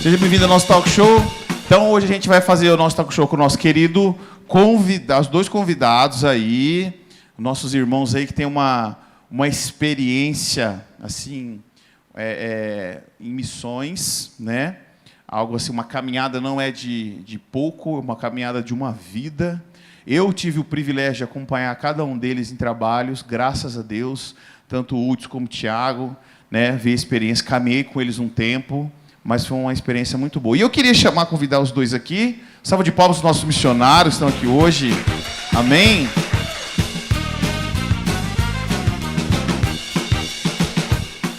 Seja bem-vindo ao nosso talk show. Então, hoje a gente vai fazer o nosso talk show com o nosso querido convidado, os dois convidados aí, nossos irmãos aí que tem uma experiência, assim, em missões, né? Algo assim, uma caminhada não é de pouco, é uma caminhada de uma vida. Eu tive o privilégio de acompanhar cada um deles em trabalhos, graças a Deus, tanto o Hudson como o Thiago, né? Vi a experiência, caminhei com eles um tempo, mas foi uma experiência muito boa. E eu queria convidar os dois aqui. Salva de palmas, os nossos missionários estão aqui hoje. Amém?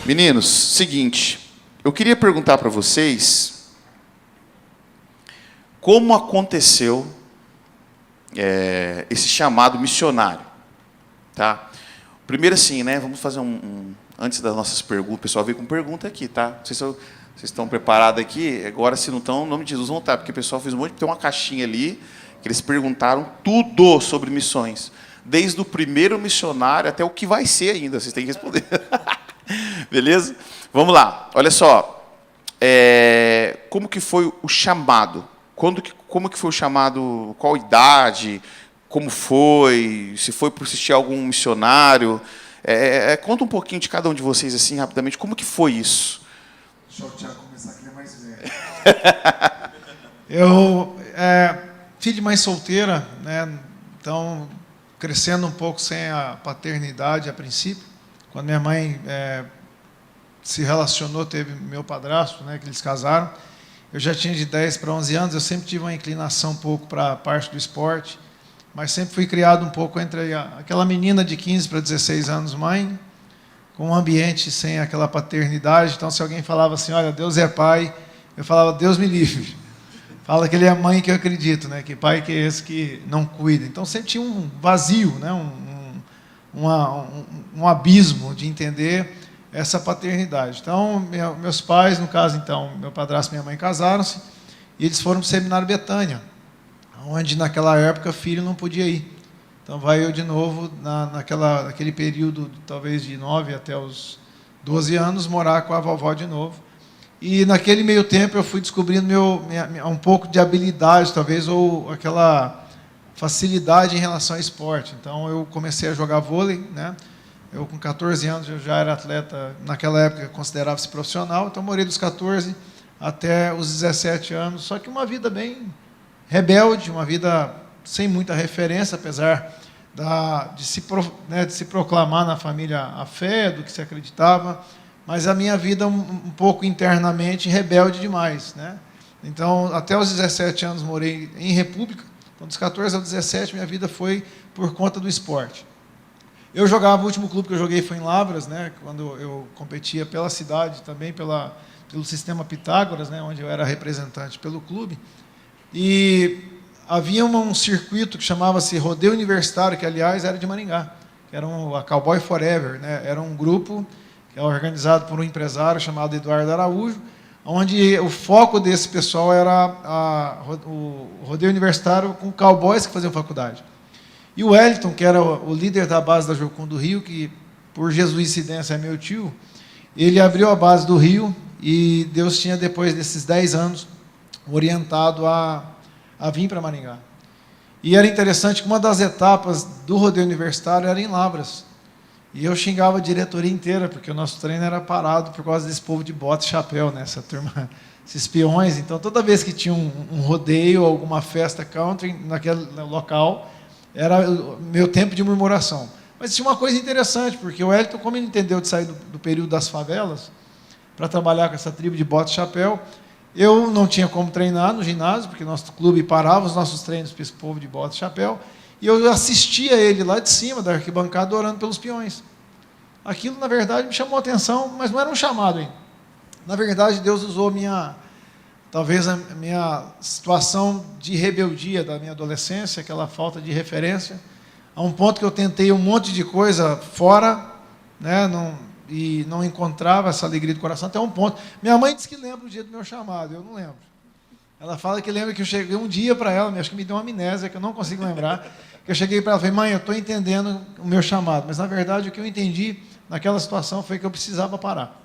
Meninos, seguinte, eu queria perguntar para vocês como aconteceu esse chamado missionário, tá? Primeiro assim, né? Vamos fazer antes das nossas perguntas, o pessoal veio com pergunta aqui, tá? Não sei se vocês estão preparados aqui. Agora, se não estão, em nome de Jesus, vão estar, porque o pessoal fez tem uma caixinha ali que eles perguntaram tudo sobre missões, desde o primeiro missionário até o que vai ser ainda. Vocês têm que responder. Beleza? Vamos lá. Olha só. Como que foi o chamado? Como que foi o chamado? Qual idade? Como foi? Se foi por assistir a algum missionário? Conta um pouquinho de cada um de vocês, assim, rapidamente. Como que foi isso? Deixa o Thiago começar, que ele é mais velho. Eu filho de mãe solteira, né? Então, crescendo um pouco sem a paternidade a princípio. Quando minha mãe se relacionou, teve meu padrasto, né, que eles casaram. Eu já tinha de 10 para 11 anos, eu sempre tive uma inclinação um pouco para a parte do esporte, mas sempre fui criado um pouco entre aquela menina de 15 para 16 anos, mãe, com um ambiente sem aquela paternidade. Então, se alguém falava assim, olha, Deus é pai, eu falava, Deus me livre. Fala que ele é a mãe que eu acredito, né? Que pai que é esse que não cuida. Então, sempre tinha um vazio, né? Um abismo de entender essa paternidade. Então, meus pais, no caso, então, meu padrasto e minha mãe casaram-se, e eles foram para o Seminário Betânia, onde, naquela época, filho não podia ir. Então, vai eu de novo, naquele período, talvez de 9 até os 12 anos, morar com a vovó de novo. E, naquele meio tempo, eu fui descobrindo um pouco de habilidade, talvez, ou aquela facilidade em relação ao esporte. Então, eu comecei a jogar vôlei, né? Eu, com 14 anos, eu já era atleta, naquela época, considerava-se profissional. Então, morei dos 14 até os 17 anos. Só que uma vida bem rebelde, uma vida sem muita referência, apesar de se proclamar na família a fé, do que se acreditava, mas a minha vida um pouco internamente rebelde demais, né? Então, até os 17 anos morei em república. Então, dos 14 aos 17, minha vida foi por conta do esporte. Eu jogava, o último clube que eu joguei foi em Lavras, né? Quando eu competia pela cidade, também pelo sistema Pitágoras, né? Onde eu era representante pelo clube. E havia um circuito que chamava-se Rodeio Universitário, que, aliás, era de Maringá, que era a Cowboy Forever, né? Era um grupo que era organizado por um empresário chamado Eduardo Araújo, onde o foco desse pessoal era o Rodeio Universitário com cowboys que faziam faculdade. E o Wellington, que era o líder da base da Jocum do Rio, que, por jesuicidência, é meu tio, ele abriu a base do Rio e Deus tinha, depois desses 10 anos, orientado a vir para Maringá. E era interessante que uma das etapas do rodeio universitário era em Lavras. E eu xingava a diretoria inteira, porque o nosso treino era parado por causa desse povo de bota e chapéu, né? Essa turma, esses peões. Então, toda vez que tinha um rodeio, alguma festa country naquele local, era o meu tempo de murmuração. Mas tinha uma coisa interessante, porque o Wellington, como ele entendeu de sair do período das favelas, para trabalhar com essa tribo de bota e chapéu, eu não tinha como treinar no ginásio, porque nosso clube parava os nossos treinos para esse povo de bota e chapéu, e eu assistia ele lá de cima da arquibancada orando pelos peões. Aquilo, na verdade, me chamou a atenção, mas não era um chamado ainda. Na verdade, Deus usou talvez a minha situação de rebeldia da minha adolescência, aquela falta de referência, a um ponto que eu tentei um monte de coisa fora, né, e não encontrava essa alegria do coração, até um ponto. Minha mãe disse que lembra o dia do meu chamado, eu não lembro. Ela fala que lembra que eu cheguei um dia para ela, acho que me deu uma amnésia, que eu não consigo lembrar, que eu cheguei para ela e falei, mãe, eu estou entendendo o meu chamado, mas, na verdade, o que eu entendi naquela situação foi que eu precisava parar.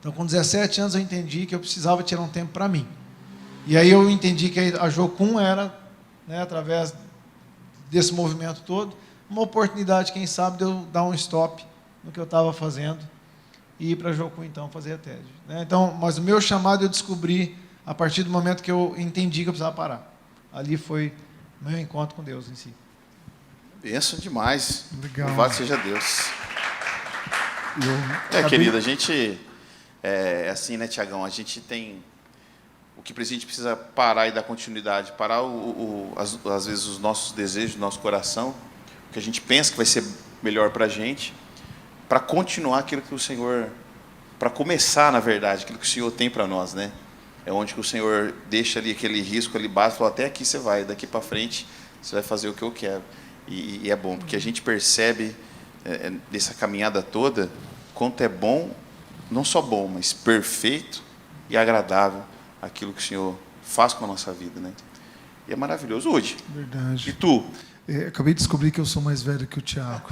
Então, com 17 anos, eu entendi que eu precisava tirar um tempo para mim. E aí eu entendi que a Jocum era, né, através desse movimento todo, uma oportunidade, quem sabe, de eu dar um stop no que eu estava fazendo e ir para a Jocum, então, fazer a TED. Né? Então, mas o meu chamado eu descobri a partir do momento que eu entendi que eu precisava parar. Ali foi o meu encontro com Deus em si. Benção demais. Legal. Louvado seja Deus. Querida, a gente... assim, né, Tiagão? A gente tem... O que a gente precisa parar e dar continuidade. Parar, às vezes, os nossos desejos, o nosso coração, o que a gente pensa que vai ser melhor para a gente, para continuar aquilo que o Senhor... Para começar, na verdade, aquilo que o Senhor tem para nós, né? É onde que o Senhor deixa ali aquele risco ali básico, fala, até aqui você vai, daqui para frente você vai fazer o que eu quero. E é bom, porque a gente percebe dessa caminhada toda quanto é bom, não só bom, mas perfeito e agradável aquilo que o Senhor faz com a nossa vida, né? E é maravilhoso. Udi, Verdade. e tu? Acabei de descobrir que eu sou mais velho que o Tiago.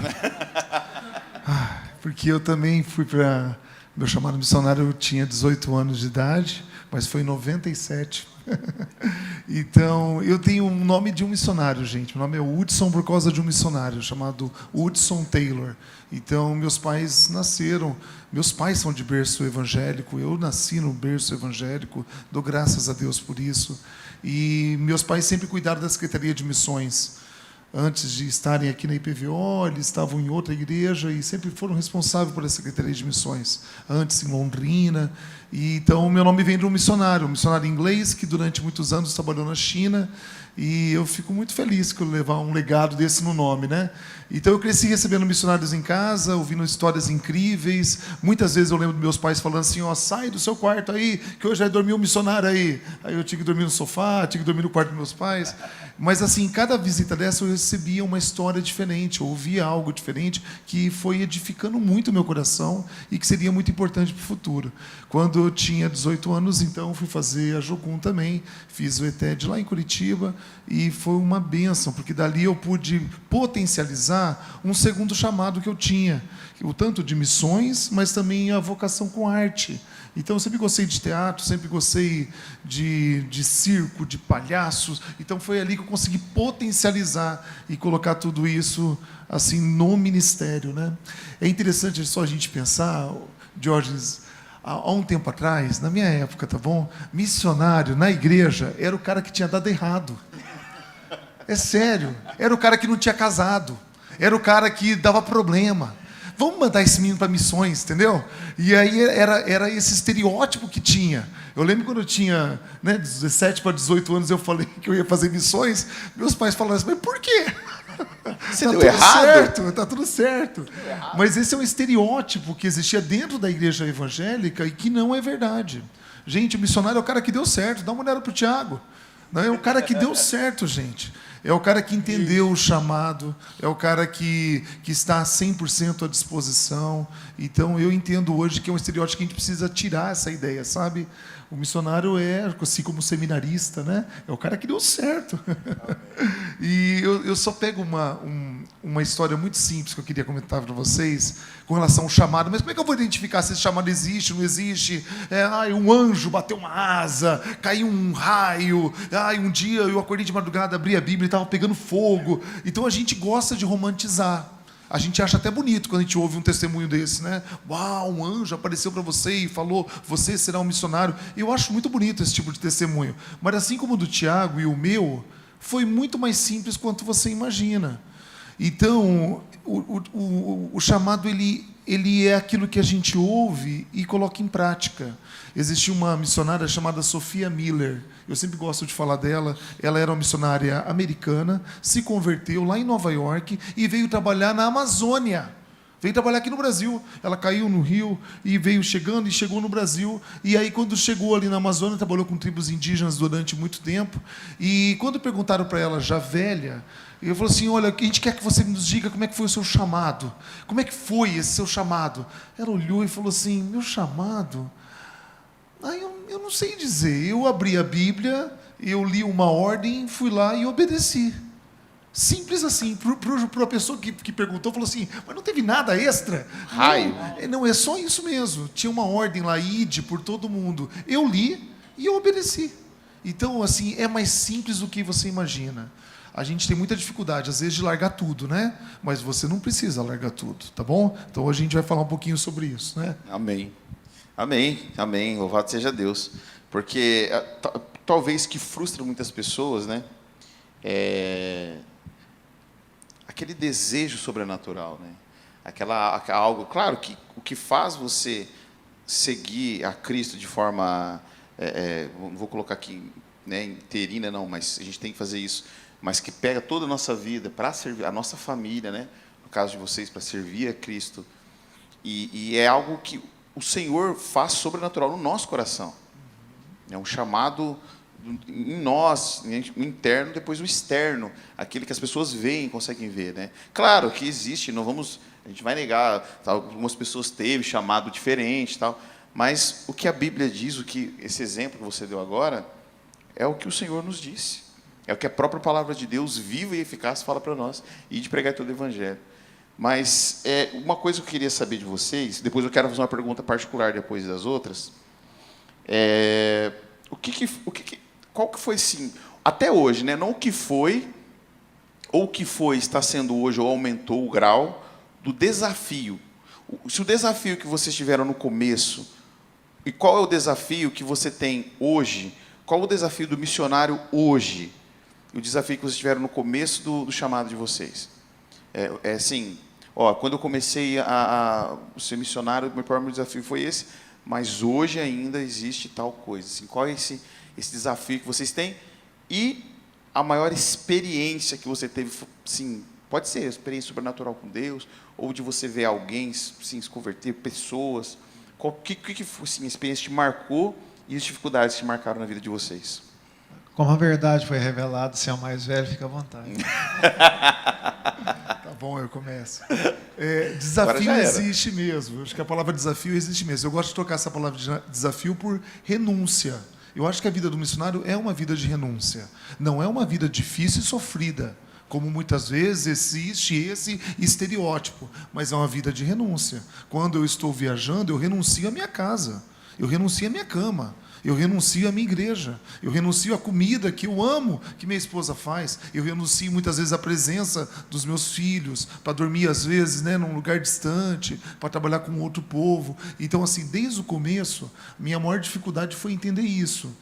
Porque eu também fui para... Meu chamado missionário, eu tinha 18 anos de idade, mas foi em 97. Então, eu tenho o nome de um missionário, gente. Meu nome é Hudson por causa de um missionário chamado Hudson Taylor. Então, meus pais nasceram... Meus pais são de berço evangélico, eu nasci no berço evangélico, dou graças a Deus por isso. E meus pais sempre cuidaram da Secretaria de Missões. Antes de estarem aqui na IPVO, eles estavam em outra igreja e sempre foram responsáveis pela Secretaria de Missões, antes em Londrina. E, então, meu nome vem de um missionário inglês, que durante muitos anos trabalhou na China, e eu fico muito feliz que eu levar um legado desse no nome, né? Então, eu cresci recebendo missionários em casa, ouvindo histórias incríveis. Muitas vezes eu lembro dos meus pais falando assim, sai do seu quarto aí, que hoje vai dormir um missionário aí. Aí eu tinha que dormir no sofá, tinha que dormir no quarto dos meus pais. Mas, assim, cada visita dessa eu recebia uma história diferente, eu ouvia algo diferente que foi edificando muito o meu coração e que seria muito importante para o futuro. Quando eu tinha 18 anos, então, fui fazer a Jocum também, fiz o ETED lá em Curitiba e foi uma bênção, porque dali eu pude potencializar um segundo chamado que eu tinha, o tanto de missões, mas também a vocação com arte. Então, eu sempre gostei de teatro, sempre gostei de circo, de palhaços. Então, foi ali que eu consegui potencializar e colocar tudo isso assim no ministério, né? É interessante só a gente pensar, Diógenes, há um tempo atrás, na minha época, tá bom? Missionário na igreja era o cara que tinha dado errado. É sério. Era o cara que não tinha casado. Era o cara que dava problema. Vamos mandar esse menino para missões, entendeu? E aí era esse estereótipo que tinha. Eu lembro quando eu tinha 17 para 18 anos, eu falei que eu ia fazer missões. Meus pais falaram assim, mas por quê? Você deu errado? Está tudo certo. Mas esse é um estereótipo que existia dentro da igreja evangélica e que não é verdade. Gente, o missionário é o cara que deu certo. Dá uma olhada para o Tiago. É o cara que deu certo, gente. É o cara que entendeu o chamado, é o cara que está 100% à disposição. Então, eu entendo hoje que é um estereótipo que a gente precisa tirar essa ideia, sabe? O missionário é, assim como o seminarista, né? É o cara que deu certo. E eu só pego uma história muito simples que eu queria comentar para vocês com relação ao chamado. Mas como é que eu vou identificar se esse chamado existe, não existe? Um anjo bateu uma asa, caiu um raio. Um dia eu acordei de madrugada, abri a Bíblia e estava pegando fogo. Então a gente gosta de romantizar. A gente acha até bonito quando a gente ouve um testemunho desse, né? Uau, um anjo apareceu para você e falou, você será um missionário. Eu acho muito bonito esse tipo de testemunho. Mas assim como o do Tiago e o meu, foi muito mais simples quanto você imagina. Então, o chamado, ele é aquilo que a gente ouve e coloca em prática. Existia uma missionária chamada Sophia Miller. Eu sempre gosto de falar dela. Ela era uma missionária americana, se converteu lá em Nova York e veio trabalhar na Amazônia. Veio trabalhar aqui no Brasil. Ela caiu no Rio e veio chegando e chegou no Brasil. E aí, quando chegou ali na Amazônia, trabalhou com tribos indígenas durante muito tempo. E quando perguntaram para ela, já velha, ele falou assim, olha, a gente quer que você nos diga como é que foi o seu chamado. Como é que foi esse seu chamado? Ela olhou e falou assim, meu chamado? Eu não sei dizer. Eu abri a Bíblia, eu li uma ordem, fui lá e obedeci. Simples assim. Para a pessoa que perguntou, falou assim, mas não teve nada extra? Raio. Não, é só isso mesmo. Tinha uma ordem lá, ide por todo mundo. Eu li e eu obedeci. Então, assim, é mais simples do que você imagina. A gente tem muita dificuldade, às vezes, de largar tudo, né? Mas você não precisa largar tudo, tá bom? Então, hoje a gente vai falar um pouquinho sobre isso, né? Amém. Amém. Amém. Louvado seja Deus. Porque talvez que frustra muitas pessoas, né? Aquele desejo sobrenatural, né? Algo, claro, que o que faz você seguir a Cristo de forma, não vou colocar aqui, né, interina, não, mas a gente tem que fazer isso, mas que pega toda a nossa vida para servir a nossa família, né? No caso de vocês, para servir a Cristo, e é algo que o Senhor faz sobrenatural no nosso coração. É um chamado em nós, o interno, depois o externo, aquele que as pessoas veem, conseguem ver, né? Claro que existe, a gente vai negar, algumas pessoas teve chamado diferente, tal, mas o que a Bíblia diz, esse exemplo que você deu agora, é o que o Senhor nos disse, é o que a própria palavra de Deus, viva e eficaz, fala para nós, e de pregar todo o Evangelho. Mas uma coisa que eu queria saber de vocês, depois eu quero fazer uma pergunta particular depois das outras, qual que foi, sim, até hoje, né? Não o que foi, ou o que foi, está sendo hoje, ou aumentou o grau do desafio. Se o desafio que vocês tiveram no começo, e qual é o desafio que você tem hoje, qual é o desafio do missionário hoje, e o desafio que vocês tiveram no começo do chamado de vocês? Assim, quando eu comecei a ser missionário, o meu primeiro desafio foi esse, mas hoje ainda existe tal coisa. Assim, qual é esse desafio que vocês têm? E a maior experiência que você teve, sim, pode ser experiência sobrenatural com Deus, ou de você ver alguém sim, se converter, pessoas. O que foi, sim, a experiência que te marcou e as dificuldades que marcaram na vida de vocês? Como a verdade foi revelada, se é o mais velho, fica à vontade. Tá bom, eu começo. Desafio existe mesmo. Acho que a palavra desafio existe mesmo. Eu gosto de trocar essa palavra de desafio por renúncia. Eu acho que a vida do missionário é uma vida de renúncia. Não é uma vida difícil e sofrida, como muitas vezes existe esse estereótipo, mas é uma vida de renúncia. Quando eu estou viajando, eu renuncio à minha casa, eu renuncio à minha cama, eu renuncio à minha igreja, eu renuncio à comida que eu amo, que minha esposa faz, eu renuncio muitas vezes à presença dos meus filhos, para dormir às vezes, né, num lugar distante, para trabalhar com outro povo. Então, assim, desde o começo, minha maior dificuldade foi entender isso.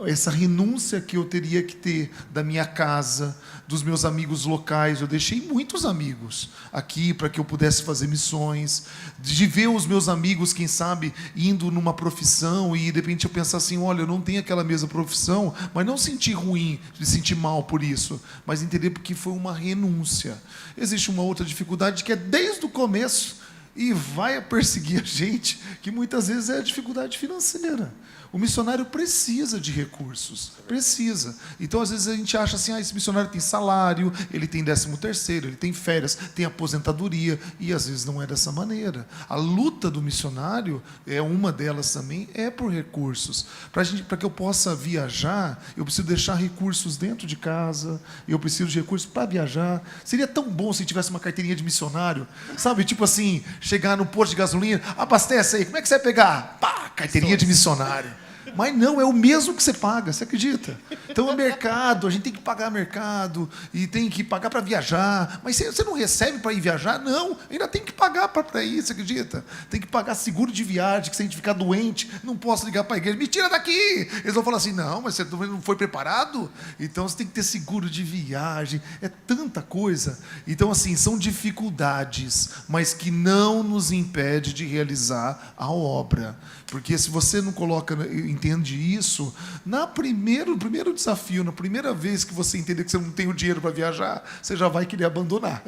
Essa renúncia que eu teria que ter da minha casa, dos meus amigos locais. Eu deixei muitos amigos aqui para que eu pudesse fazer missões, de ver os meus amigos, quem sabe, indo numa profissão e de repente eu pensar assim, olha, eu não tenho aquela mesma profissão, mas não sentir ruim, me sentir mal por isso, mas entender porque foi uma renúncia. Existe uma outra dificuldade que é desde o começo e vai perseguir a gente, que muitas vezes é a dificuldade financeira. O missionário precisa de recursos, precisa. Então, às vezes, a gente acha assim, esse missionário tem salário, ele tem 13º, ele tem férias, tem aposentadoria, e às vezes não é dessa maneira. A luta do missionário, uma delas também, é por recursos. Para que eu possa viajar, eu preciso deixar recursos dentro de casa, eu preciso de recursos para viajar. Seria tão bom se tivesse uma carteirinha de missionário, sabe? Tipo assim, chegar no posto de gasolina, abastece aí, como é que você vai pegar? Pá, carteirinha de missionário. Mas não, é o mesmo que você paga, você acredita? Então, é mercado, a gente tem que pagar mercado, e tem que pagar para viajar. Mas você não recebe para ir viajar? Não, ainda tem que pagar para ir, você acredita? Tem que pagar seguro de viagem, que se a gente ficar doente, não posso ligar para a igreja, me tira daqui! Eles vão falar assim, não, mas você não foi preparado? Então, você tem que ter seguro de viagem, é tanta coisa. Então, assim, são dificuldades, mas que não nos impede de realizar a obra. Porque se você não entende isso, no primeiro desafio, na primeira vez que você entender que você não tem o dinheiro para viajar, você já vai querer abandonar.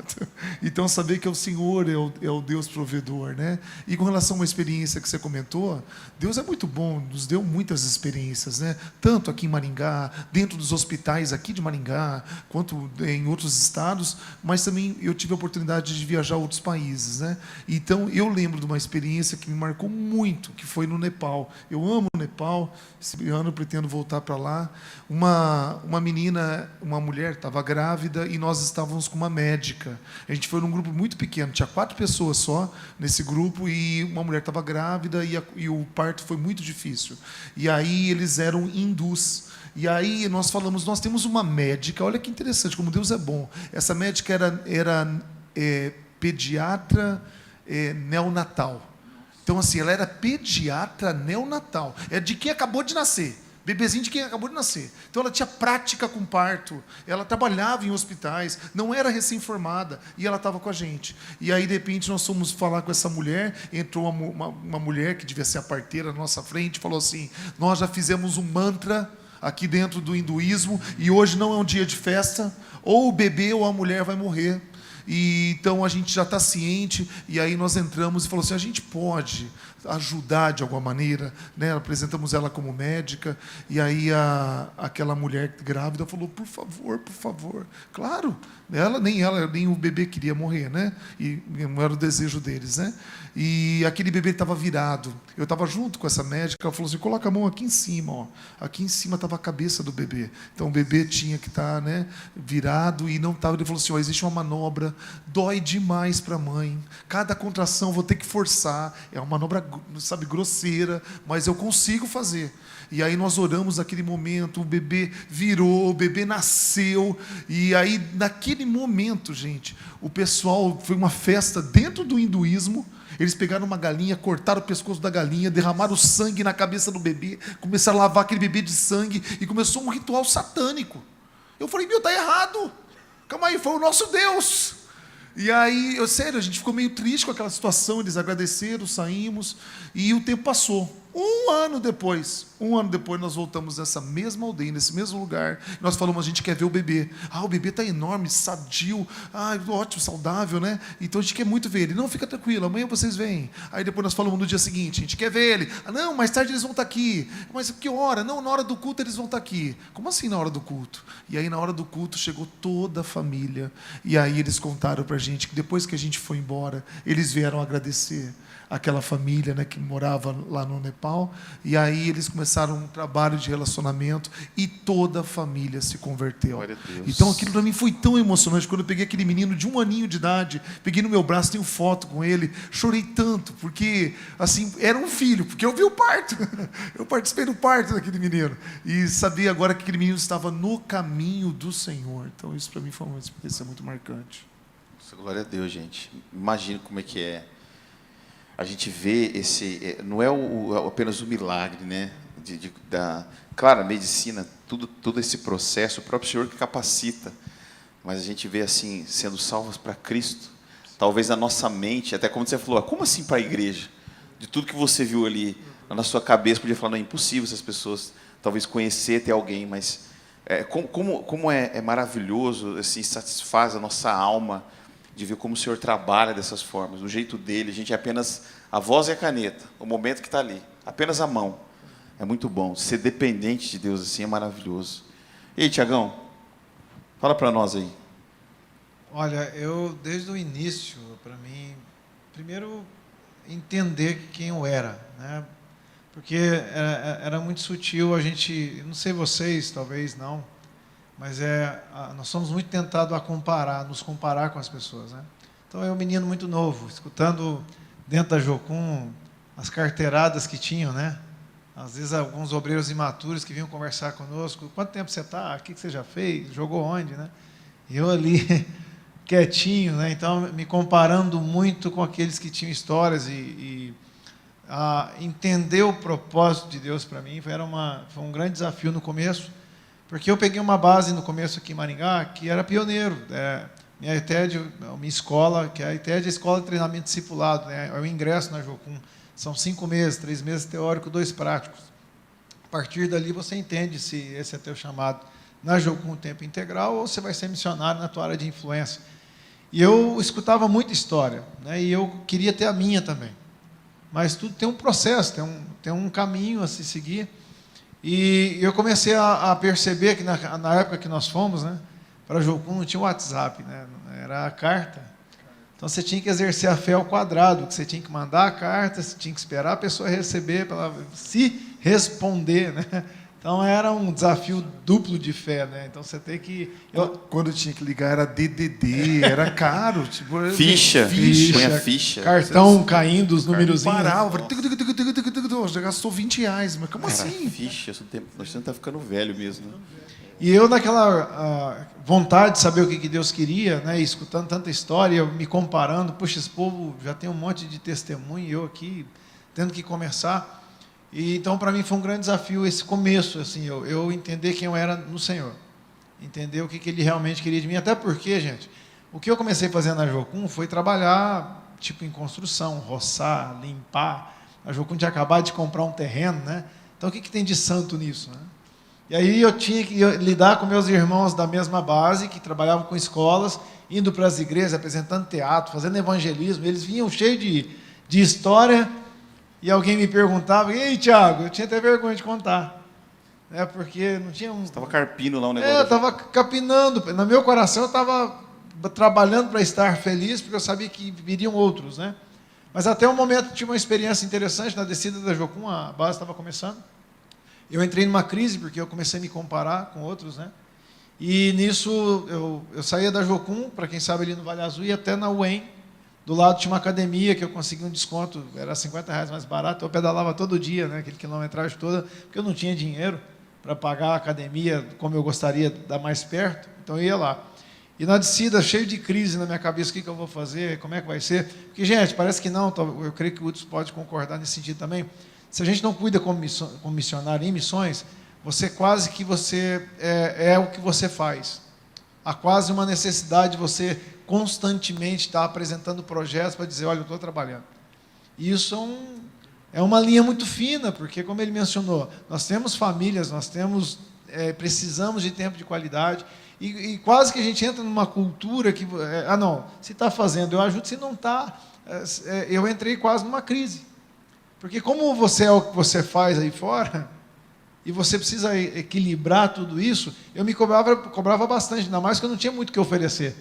Então, saber que é o Senhor é o Deus provedor, né? E com relação a uma experiência que você comentou, Deus é muito bom, nos deu muitas experiências, né? Tanto aqui em Maringá, dentro dos hospitais aqui de Maringá, quanto em outros estados, mas também eu tive a oportunidade de viajar a outros países, né? Então, eu lembro de uma experiência que me marcou muito, que foi no Nepal. Eu amo o Nepal, Nepal. Esse ano eu pretendo voltar para lá. Uma mulher estava grávida e nós estávamos com uma médica. A gente foi num grupo muito pequeno, tinha 4 pessoas só nesse grupo, e uma mulher estava grávida e o parto foi muito difícil. E aí eles eram hindus. E aí nós falamos, nós temos uma médica, olha que interessante, como Deus é bom. Essa médica era pediatra neonatal. Então, assim, ela era pediatra neonatal. É de quem acabou de nascer. Bebezinho de quem acabou de nascer. Então, ela tinha prática com parto. Ela trabalhava em hospitais. Não era recém-formada. E ela estava com a gente. E aí, de repente, nós fomos falar com essa mulher. Entrou uma mulher que devia ser a parteira na nossa frente. Falou assim, nós já fizemos um mantra aqui dentro do hinduísmo. E hoje não é um dia de festa. Ou o bebê ou a mulher vai morrer. E então a gente já está ciente, e aí nós entramos e falou assim, a gente pode ajudar de alguma maneira, né? Apresentamos ela como médica, e aí aquela mulher grávida falou, por favor, claro, nem o bebê queria morrer, né? E não era o desejo deles, né? E aquele bebê estava virado, eu estava junto com essa médica, ela falou assim, coloca a mão aqui em cima, ó. Aqui em cima estava a cabeça do bebê, então o bebê tinha que estar, né, virado, e não estava. Ele falou assim, ó, existe uma manobra, dói demais para a mãe, cada contração vou ter que forçar, é uma manobra, sabe, grosseira, mas eu consigo fazer. E aí nós oramos naquele momento, o bebê virou, o bebê nasceu, e aí naquele momento, gente, o pessoal, foi uma festa dentro do hinduísmo. Eles pegaram uma galinha, cortaram o pescoço da galinha, derramaram sangue na cabeça do bebê, começaram a lavar aquele bebê de sangue, e começou um ritual satânico. Eu falei, está errado, calma aí, foi o nosso Deus. E aí, sério, a gente ficou meio triste com aquela situação, eles agradeceram, saímos, e o tempo passou. Um ano depois, nós voltamos nessa mesma aldeia, nesse mesmo lugar. Nós falamos, a gente quer ver o bebê. O bebê está enorme, sadio, ótimo, saudável, né? Então a gente quer muito ver ele. Não, fica tranquilo, amanhã vocês vêm. Aí depois nós falamos no dia seguinte, a gente quer ver ele. Não, mais tarde eles vão estar aqui. Mas que hora? Não, na hora do culto eles vão estar aqui. Como assim na hora do culto? E aí na hora do culto chegou toda a família. E aí eles contaram para a gente que depois que a gente foi embora, eles vieram agradecer aquela família, né, que morava lá no Nepal, e aí eles começaram um trabalho de relacionamento e toda a família se converteu. Então aquilo para mim foi tão emocionante, quando eu peguei aquele menino de 1 aninho de idade, peguei no meu braço, tenho foto com ele, chorei tanto, porque assim, era um filho, porque eu vi o parto, eu participei do parto daquele menino, e sabia agora que aquele menino estava no caminho do Senhor. Então isso para mim foi uma experiência muito marcante. Glória a Deus, gente. Imagina como é que é. A gente vê não é apenas o milagre, né? Claro, a medicina, todo esse processo, o próprio Senhor que capacita, mas a gente vê assim, sendo salvos para Cristo, talvez na nossa mente, até como você falou, como assim para a igreja? De tudo que você viu ali, na sua cabeça, podia falar, não, é impossível essas pessoas, talvez conhecer, ter alguém, mas como é maravilhoso, assim, satisfaz a nossa alma, de ver como o Senhor trabalha dessas formas, do jeito dele. A gente é apenas a voz e a caneta, o momento que está ali, apenas a mão. É muito bom. Ser dependente de Deus assim é maravilhoso. E aí, Tiagão, fala para nós aí. Olha, eu, desde o início, para mim, primeiro, entender quem eu era, né? Porque era muito sutil, a gente, não sei vocês, talvez não, mas nós somos muito tentados a nos comparar com as pessoas, né? Então, eu, um menino muito novo, escutando dentro da Jocum as carteiradas que tinham, né? Às vezes, alguns obreiros imaturos que vinham conversar conosco. Quanto tempo você está? O que você já fez? Jogou onde, né? E eu ali, quietinho, né? Então, me comparando muito com aqueles que tinham histórias entender o propósito de Deus para mim foi um grande desafio no começo, porque eu peguei uma base no começo aqui em Maringá, que era pioneiro. Minha ETED, minha escola, que é a ETED, é a Escola de Treinamento Discipulado, né? É o ingresso na Jocum. São 5 meses, 3 meses teórico, 2 práticos. A partir dali você entende se esse é teu chamado na Jocum tempo integral ou você vai ser missionário na tua área de influência. E eu escutava muita história, né? E eu queria ter a minha também. Mas tudo tem um processo, tem um caminho a se seguir. E eu comecei a perceber que na época que nós fomos, né, para Jocum não tinha WhatsApp, né, era a carta. Então você tinha que exercer a fé ao quadrado, que você tinha que mandar a carta, você tinha que esperar a pessoa receber, para ela se responder, né? Então era um desafio duplo de fé, né? Então você tem que... Quando tinha que ligar era DDD, era caro. Tipo, Ficha. Põe a ficha. Cartão caindo, os números. Parava, já gastou R$20. Mas como assim? Ficha, você tá ficando velho mesmo. Né? E eu, naquela vontade de saber o que Deus queria, né, escutando tanta história, me comparando, puxa, esse povo já tem um monte de testemunho, e eu aqui tendo que começar. E então, para mim, foi um grande desafio esse começo, assim, eu entender quem eu era no Senhor, entender o que Ele realmente queria de mim. Até porque, gente, o que eu comecei a fazer na Jocum foi trabalhar tipo em construção, roçar, limpar. A Jocum tinha acabado de comprar um terreno, né? Então, o que tem de santo nisso, né? E aí eu tinha que lidar com meus irmãos da mesma base, que trabalhavam com escolas, indo para as igrejas, apresentando teatro, fazendo evangelismo. Eles vinham cheios de história, e alguém me perguntava, e aí, Tiago? Eu tinha até vergonha de contar, né, porque não tinha um... Você estava carpindo lá um negócio. Eu estava capinando. No meu coração eu estava trabalhando para estar feliz, porque eu sabia que viriam outros, né? Mas até o momento tive uma experiência interessante na descida da Jocum, a base estava começando. Eu entrei numa crise, porque eu comecei a me comparar com outros, né? E nisso, eu saía da Jocum, para quem sabe ali no Vale Azul, e até na UEM. Do lado tinha uma academia que eu consegui um desconto, era R$50 mais barato, eu pedalava todo dia, né, aquele quilometragem toda, porque eu não tinha dinheiro para pagar a academia como eu gostaria da mais perto, então eu ia lá. E na descida, cheio de crise na minha cabeça, o que eu vou fazer, como é que vai ser? Porque, gente, parece que não, eu creio que o Hudson pode concordar nesse sentido também. Se a gente não cuida como missionário em missões, você é o que você faz. Há quase uma necessidade de você constantemente estar apresentando projetos para dizer, olha, eu estou trabalhando. E isso é uma linha muito fina, porque, como ele mencionou, nós temos famílias, precisamos de tempo de qualidade, e quase que a gente entra numa cultura que, não, se está fazendo, eu ajudo, se não está, eu entrei quase numa crise. Porque como você é o que você faz aí fora, e você precisa equilibrar tudo isso, eu me cobrava bastante, ainda mais que eu não tinha muito o que oferecer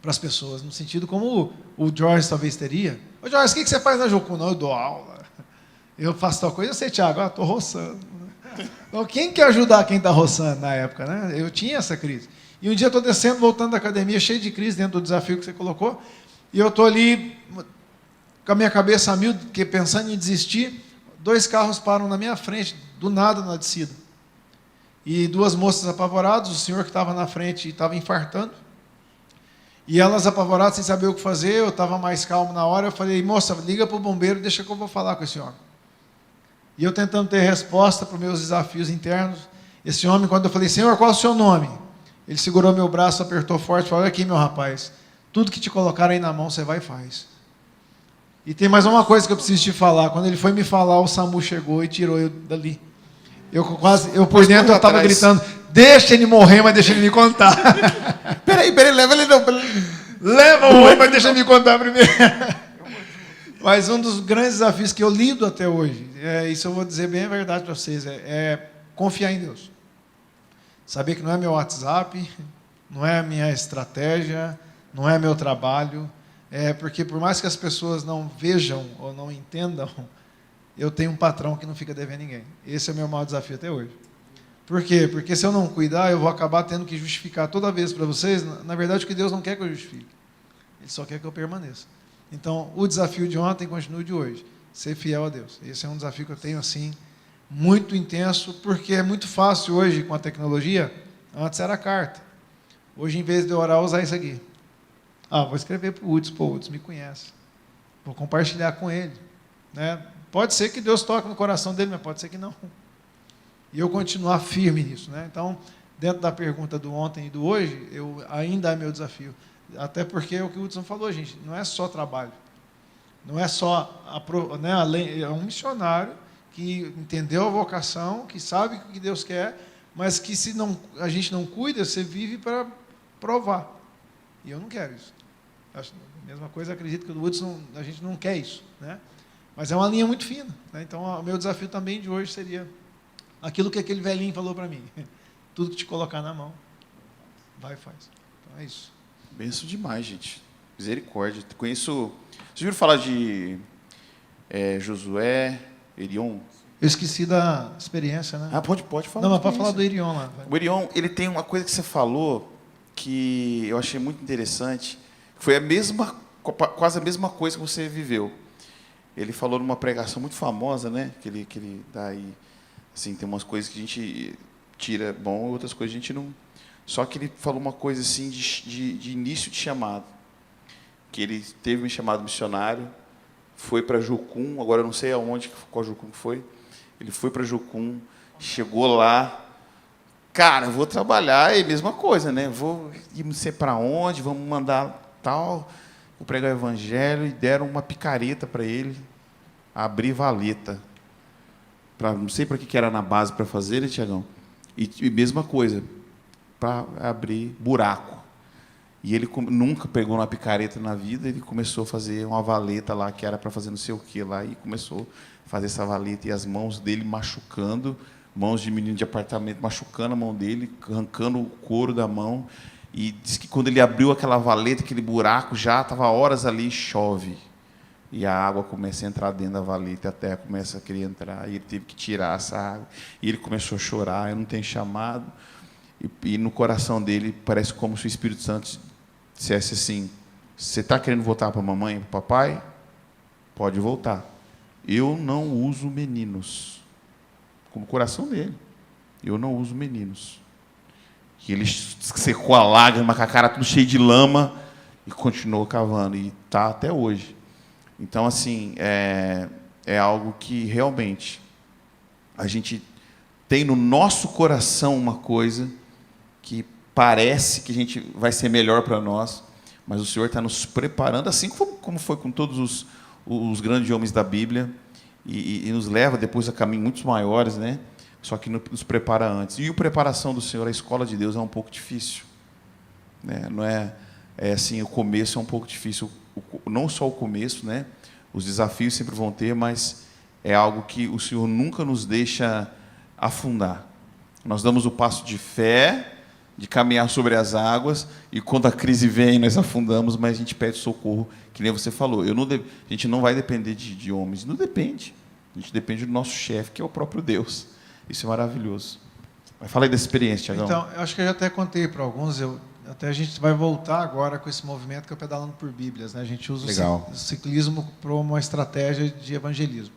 para as pessoas, no sentido como o George talvez teria. Ô George, o que você faz na Jocum? Não, eu dou aula, eu faço tal coisa. Eu sei, Tiago, estou roçando. Então, quem quer ajudar quem está roçando na época, né? Eu tinha essa crise. E um dia eu estou descendo, voltando da academia, cheio de crise dentro do desafio que você colocou, e eu estou ali com a minha cabeça a mil, pensando em desistir. 2 carros param na minha frente, do nada na descida. E 2 moças apavoradas, o senhor que estava na frente estava infartando. E elas apavoradas, sem saber o que fazer, eu estava mais calmo na hora, eu falei, moça, liga para o bombeiro, deixa que eu vou falar com esse homem. E eu tentando ter resposta para os meus desafios internos. Esse homem, quando eu falei, senhor, qual é o seu nome? Ele segurou meu braço, apertou forte, falou, olha aqui, meu rapaz, tudo que te colocar aí na mão, você vai e faz. E tem mais uma coisa que eu preciso te falar. Quando ele foi me falar, o SAMU chegou e tirou eu dali. Eu por dentro eu estava gritando, deixa ele morrer, mas deixa ele me contar. Peraí, leva ele não. Leva o homem, mas deixa ele me contar primeiro. Mas um dos grandes desafios que eu lido até hoje, isso eu vou dizer bem a verdade para vocês, é confiar em Deus. Saber que não é meu WhatsApp, não é minha estratégia, não é meu trabalho, porque por mais que as pessoas não vejam ou não entendam, eu tenho um patrão que não fica devendo ninguém. Esse é o meu maior desafio até hoje. Por quê? Porque se eu não cuidar, eu vou acabar tendo que justificar toda vez para vocês, na verdade, o que Deus não quer que eu justifique. Ele só quer que eu permaneça. Então, o desafio de ontem continua o de hoje. Ser fiel a Deus. Esse é um desafio que eu tenho, assim, muito intenso, porque é muito fácil hoje, com a tecnologia. Antes era carta. Hoje, em vez de eu orar, usar isso aqui. Vou escrever para o Hudson. Pô, o Hudson me conhece. Vou compartilhar com ele. Né? Pode ser que Deus toque no coração dele, mas pode ser que não. E eu continuar firme nisso. Né? Então, dentro da pergunta do ontem e do hoje, ainda é meu desafio. Até porque é o que o Hudson falou, gente, não é só trabalho. Não é só é um missionário que entendeu a vocação, que sabe o que Deus quer, mas que se a gente não cuida, você vive para provar. E eu não quero isso. A mesma coisa, acredito que o Hudson, a gente não quer isso. Né? Mas é uma linha muito fina. Né? Então, o meu desafio também de hoje seria aquilo que aquele velhinho falou para mim. Tudo que te colocar na mão, vai e faz. Então, é isso. Benção demais, gente. Misericórdia. Conheço... Vocês viram falar de Josué, Erion? Eu esqueci da experiência, né? Ah, pode falar. Não, mas pode falar do Irion lá. O Irion, ele tem uma coisa que você falou que eu achei muito interessante. Foi quase a mesma coisa que você viveu. Ele falou numa pregação muito famosa, né? Que ele dá aí, assim, tem umas coisas que a gente tira bom, outras coisas a gente não. Só que ele falou uma coisa assim de início de chamado, que ele teve um chamado missionário, foi para Jucum, agora eu não sei aonde, qual Jucum foi. Ele foi para Jucum, chegou lá, cara, vou trabalhar, é a mesma coisa, né? Vou ir não sei para onde, vamos mandar tal, vou pregar o evangelho, e deram uma picareta para ele, abrir valeta. Não sei para que era na base para fazer, né, Tiagão? E mesma coisa, para abrir buraco. E ele nunca pegou uma picareta na vida, ele começou a fazer uma valeta lá, que era para fazer não sei o que lá, e começou a fazer essa valeta, e as mãos dele machucando, mãos de menino de apartamento machucando a mão dele, arrancando o couro da mão, e diz que quando ele abriu aquela valeta, aquele buraco, já estava horas ali, chove, e a água começa a entrar dentro da valeta, a terra começa a querer entrar, e ele teve que tirar essa água, e ele começou a chorar, eu não tenho chamado, e no coração dele parece como se o Espírito Santo dissesse assim: você está querendo voltar para a mamãe e para o papai? Pode voltar. Eu não uso meninos. Como o coração dele. Eu não uso meninos. E ele secou a lágrima, com a cara tudo cheia de lama, e continuou cavando. E está até hoje. Então, assim, é algo que realmente a gente tem no nosso coração uma coisa que parece que a gente vai ser melhor para nós, mas o Senhor está nos preparando, assim como foi com todos os grandes homens da Bíblia, e nos leva depois a caminhos muito maiores, né? Só que nos prepara antes. E a preparação do Senhor, a escola de Deus, é um pouco difícil, né? Não é assim, o começo é um pouco difícil, não só o começo, né? Os desafios sempre vão ter, mas é algo que o Senhor nunca nos deixa afundar. Nós damos o passo de fé, de caminhar sobre as águas, e quando a crise vem, nós afundamos, mas a gente pede socorro, que nem você falou. A gente não vai depender de homens, não depende. A gente depende do nosso chefe, que é o próprio Deus. Isso é maravilhoso. Mas fala aí dessa experiência, Tiagão. Então, eu acho que eu já até contei para alguns, até a gente vai voltar agora com esse movimento que é o Pedalando por Bíblias, né? A gente usa o ciclismo para uma estratégia de evangelismo.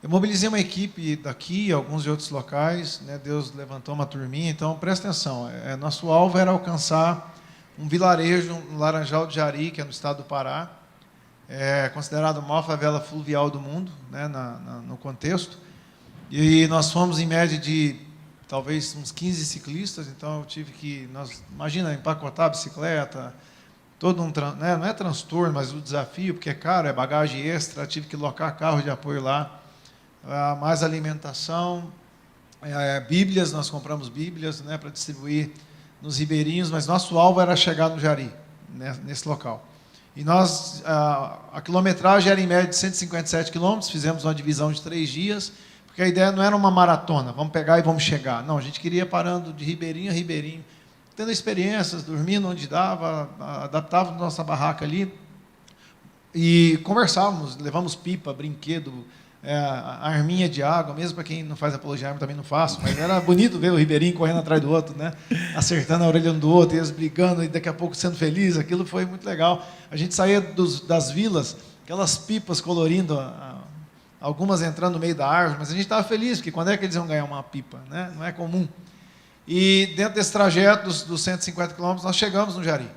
Eu mobilizei uma equipe daqui, alguns de outros locais, né? Deus levantou uma turminha, então presta atenção. Nosso alvo era alcançar um vilarejo no Laranjal de Jari, que é no estado do Pará, considerado a maior favela fluvial do mundo, né? No contexto. E nós fomos em média de talvez uns 15 ciclistas, então eu tive que, imagina, empacotar a bicicleta, todo né? Não é transtorno, mas o desafio, porque é caro, é bagagem extra, tive que locar carro de apoio lá. Mais alimentação, Bíblias, nós compramos Bíblias, né, para distribuir nos ribeirinhos, mas nosso alvo era chegar no Jari, né, nesse local. E a quilometragem era em média de 157 quilômetros, fizemos uma divisão de 3 dias, porque a ideia não era uma maratona, vamos pegar e vamos chegar. Não, a gente queria ir parando de ribeirinho a ribeirinho, tendo experiências, dormindo onde dava, adaptava nossa barraca ali, e conversávamos, levamos pipa, brinquedo, arminha de água, mesmo para quem não faz apologia arma, também não faço, mas era bonito ver o ribeirinho correndo atrás do outro, né? Acertando a orelha um do outro, e eles brigando, e daqui a pouco sendo feliz, aquilo foi muito legal. A gente saía das vilas, aquelas pipas colorindo, algumas entrando no meio da árvore, mas a gente estava feliz, porque quando é que eles iam ganhar uma pipa, né? Não é comum. E dentro desse trajeto dos 150 quilômetros, nós chegamos no Jari.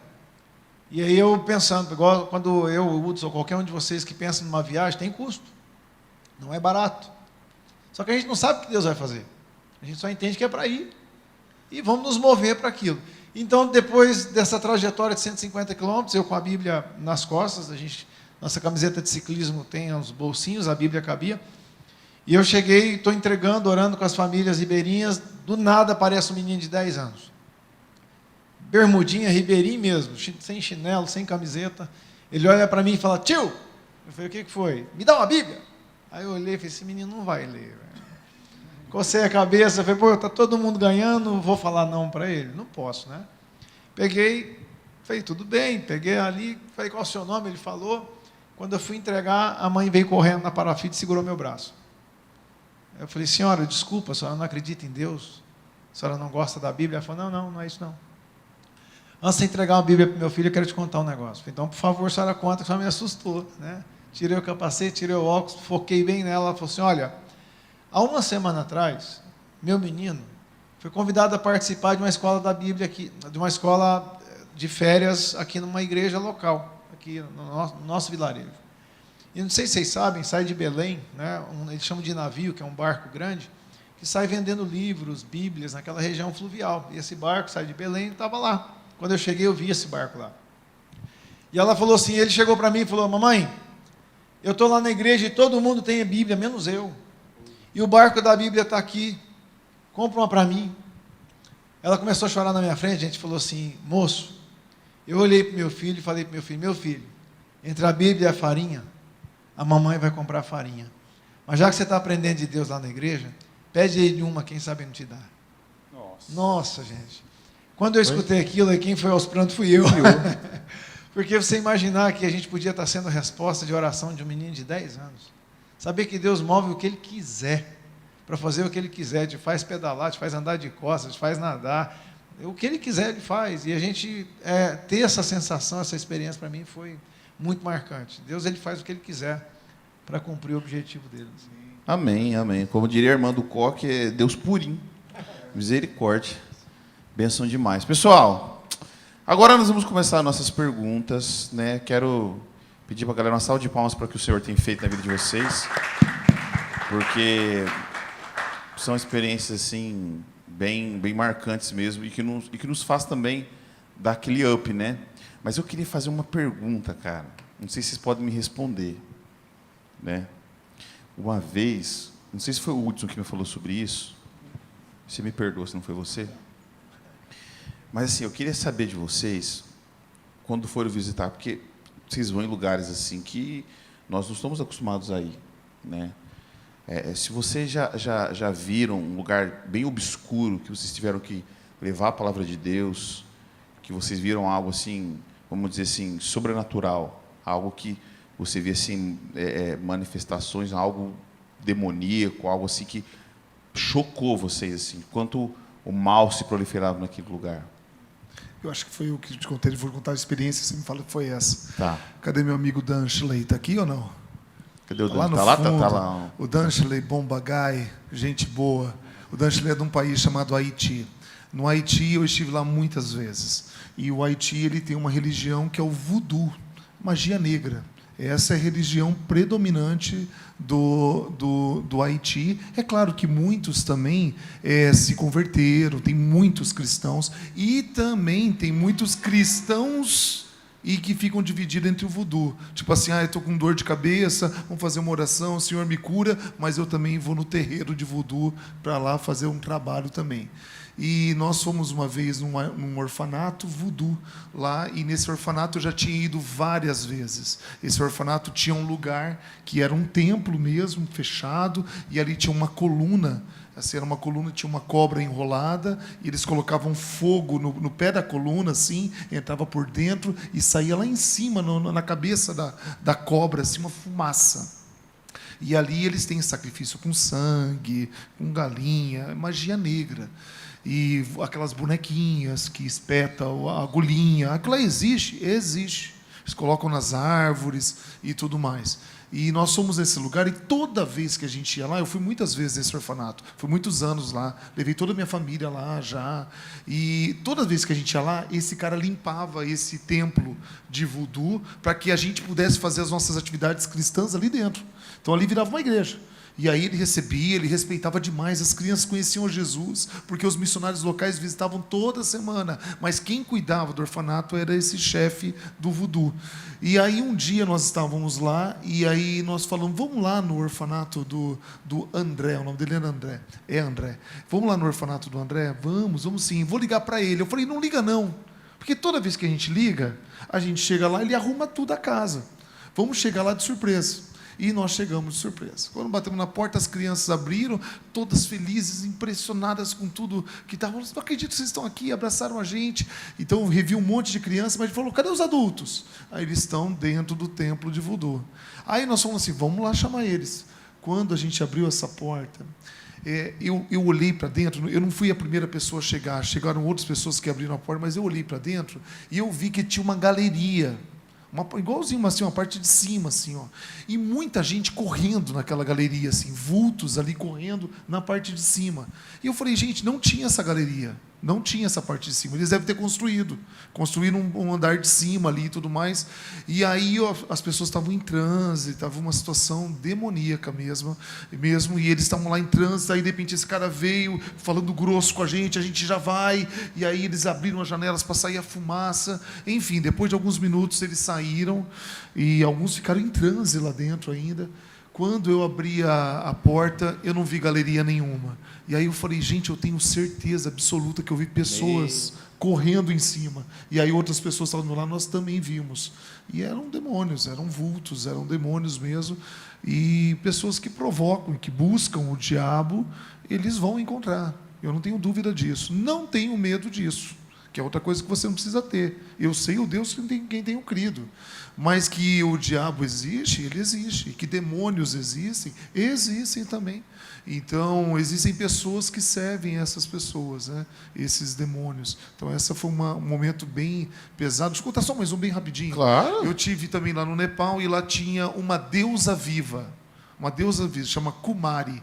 E aí eu pensando, igual quando eu, o Hudson, ou qualquer um de vocês que pensa numa viagem, tem custo. Não é barato. Só que a gente não sabe o que Deus vai fazer. A gente só entende que é para ir. E vamos nos mover para aquilo. Então, depois dessa trajetória de 150 quilômetros, eu com a Bíblia nas costas, nossa camiseta de ciclismo tem os bolsinhos, a Bíblia cabia. E eu cheguei, estou entregando, orando com as famílias ribeirinhas, do nada aparece um menino de 10 anos. Bermudinha, ribeirinho mesmo, sem chinelo, sem camiseta. Ele olha para mim e fala: tio! Eu falei: o que foi? Me dá uma Bíblia! Aí eu olhei e falei: esse menino não vai ler. Velho. Cocei a cabeça, falei: pô, está todo mundo ganhando, vou falar não para ele? Não posso, né? Peguei, falei: tudo bem, peguei ali, falei: qual é o seu nome? Ele falou. Quando eu fui entregar, a mãe veio correndo na parafita e segurou meu braço. Eu falei, senhora, desculpa, a senhora não acredita em Deus? A senhora não gosta da Bíblia? Ela falou, não é isso não. Antes de entregar uma Bíblia para o meu filho, eu quero te contar um negócio. Falei, então, por favor, a senhora conta, que a senhora me assustou, né? Tirei o capacete, tirei o óculos, foquei bem nela. Ela falou assim, olha, há uma semana atrás, meu menino foi convidado a participar de uma escola da Bíblia aqui, de uma escola de férias aqui numa igreja local, aqui no nosso vilarejo. E não sei se vocês sabem, sai de Belém, né, eles chamam de navio, que é um barco grande, que sai vendendo livros, bíblias, naquela região fluvial. E esse barco sai de Belém e estava lá. Quando eu cheguei, eu vi esse barco lá. E ela falou assim, ele chegou para mim e falou, mamãe, eu estou lá na igreja e todo mundo tem a Bíblia, menos eu. E o barco da Bíblia está aqui, compra uma para mim. Ela começou a chorar na minha frente, a gente falou assim, moço, eu olhei para o meu filho e falei para o meu filho, entre a Bíblia e a farinha, a mamãe vai comprar farinha. Mas já que você está aprendendo de Deus lá na igreja, pede ele uma, quem sabe não te dá. Nossa, gente. Quando eu escutei aquilo, aí quem foi aos prantos fui eu. Porque você imaginar que a gente podia estar sendo resposta de oração de um menino de 10 anos. Saber que Deus move o que Ele quiser, para fazer o que Ele quiser, te faz pedalar, te faz andar de costas, te faz nadar. O que Ele quiser, Ele faz. E a gente ter essa sensação, essa experiência, para mim, foi muito marcante. Deus, Ele faz o que Ele quiser para cumprir o objetivo dele. Amém, amém. Como diria a irmã do Coque, é Deus purinho. Misericórdia. Bênção demais. Pessoal, agora nós vamos começar nossas perguntas, né? Quero pedir para a galera uma salva de palmas para o que o Senhor tem feito na vida de vocês, porque são experiências assim bem marcantes mesmo e que nos faz também dar aquele up, né? Mas eu queria fazer uma pergunta, cara. Não sei se vocês podem me responder, né? Uma vez, não sei se foi o Hudson que me falou sobre isso. Você me perdoa se não foi você. Mas assim, eu queria saber de vocês, quando forem visitar, porque vocês vão em lugares assim que nós não estamos acostumados a ir, né? Se vocês já viram um lugar bem obscuro, que vocês tiveram que levar a palavra de Deus, que vocês viram algo assim, vamos dizer assim, sobrenatural, algo que você vê assim, manifestações, algo demoníaco, algo assim que chocou vocês, assim, quanto o mal se proliferava naquele lugar. Eu acho que foi o que te contei, ele foi contar a experiência, você me fala que foi essa. Tá. Cadê meu amigo Dan Schley? Está aqui ou não? Cadê o Dan? Lá no Tá lá, fundo, tá lá. o Dan Schley, bom bagai, gente boa. O Dan Schley é de um país chamado Haiti. No Haiti, eu estive lá muitas vezes. E o Haiti, ele tem uma religião que é o voodoo, magia negra. Essa é a religião predominante do Haiti. É claro que muitos também se converteram, tem muitos cristãos, e também tem muitos cristãos e que ficam divididos entre o voodoo. Tipo assim, eu estou com dor de cabeça, vamos fazer uma oração, o Senhor me cura, mas eu também vou no terreiro de voodoo para lá fazer um trabalho também. E nós fomos uma vez num orfanato voodoo lá, e nesse orfanato eu já tinha ido várias vezes. Esse orfanato tinha um lugar que era um templo mesmo, fechado, e ali tinha uma coluna, assim, era uma coluna, tinha uma cobra enrolada, e eles colocavam fogo no pé da coluna, assim, entrava por dentro e saía lá em cima, na cabeça da cobra, assim, uma fumaça. E ali eles têm sacrifício com sangue, com galinha, magia negra. E aquelas bonequinhas que espetam a agulhinha, aquilo existe. Eles colocam nas árvores e tudo mais. E nós fomos nesse lugar, e toda vez que a gente ia lá, eu fui muitas vezes nesse orfanato, fui muitos anos lá, levei toda a minha família lá já, e toda vez que a gente ia lá, esse cara limpava esse templo de voodoo para que a gente pudesse fazer as nossas atividades cristãs ali dentro. Então ali virava uma igreja. E aí ele recebia, ele respeitava demais, as crianças conheciam Jesus, porque os missionários locais visitavam toda semana, mas quem cuidava do orfanato era esse chefe do voodoo. E aí um dia nós estávamos lá, e aí nós falamos, vamos lá no orfanato do André, o nome dele era André, André. Vamos lá no orfanato do André? Vamos sim, vou ligar para ele. Eu falei, não liga não, porque toda vez que a gente liga, a gente chega lá, ele arruma tudo a casa. Vamos chegar lá de surpresa. E nós chegamos de surpresa. Quando batemos na porta, as crianças abriram, todas felizes, impressionadas com tudo que estavam. Não acredito que vocês estão aqui, abraçaram a gente. Então, eu revi um monte de crianças, mas ele falou, cadê os adultos? Aí eles estão dentro do templo de voodoo. Aí nós falamos assim, vamos lá chamar eles. quando a gente abriu essa porta, eu olhei para dentro, eu não fui a primeira pessoa a chegar, chegaram outras pessoas que abriram a porta, mas eu olhei para dentro e eu vi que tinha uma galeria, igualzinho assim, uma parte de cima, assim, ó, e muita gente correndo naquela galeria, assim, vultos ali correndo na parte de cima. E eu falei, gente, não tinha essa galeria, não tinha essa parte de cima. Eles devem ter construíram um andar de cima ali e tudo mais. E aí as pessoas estavam em transe, estava uma situação demoníaca mesmo, e eles estavam lá em transe. Aí de repente esse cara veio falando grosso com a gente já vai. E aí eles abriram as janelas para sair a fumaça. Enfim, depois de alguns minutos eles saíram e alguns ficaram em transe lá dentro ainda. Quando eu abri a porta, eu não vi galeria nenhuma. E aí eu falei, gente, eu tenho certeza absoluta que eu vi pessoas correndo em cima. E aí outras pessoas estavam lá, nós também vimos. E eram demônios, eram vultos, eram demônios mesmo. E pessoas que provocam, que buscam o diabo, eles vão encontrar. Eu não tenho dúvida disso. Não tenho medo disso, que é outra coisa que você não precisa ter. Eu sei o Deus quem tenho crido. Mas que o diabo existe, ele existe. E que demônios existem também. Então, existem pessoas que servem essas pessoas, né? Esses demônios. Então, essa foi um momento bem pesado. Deixa eu contar só mais um bem rapidinho. Claro. Eu tive também lá no Nepal e lá tinha uma deusa viva. Uma deusa viva, chama Kumari.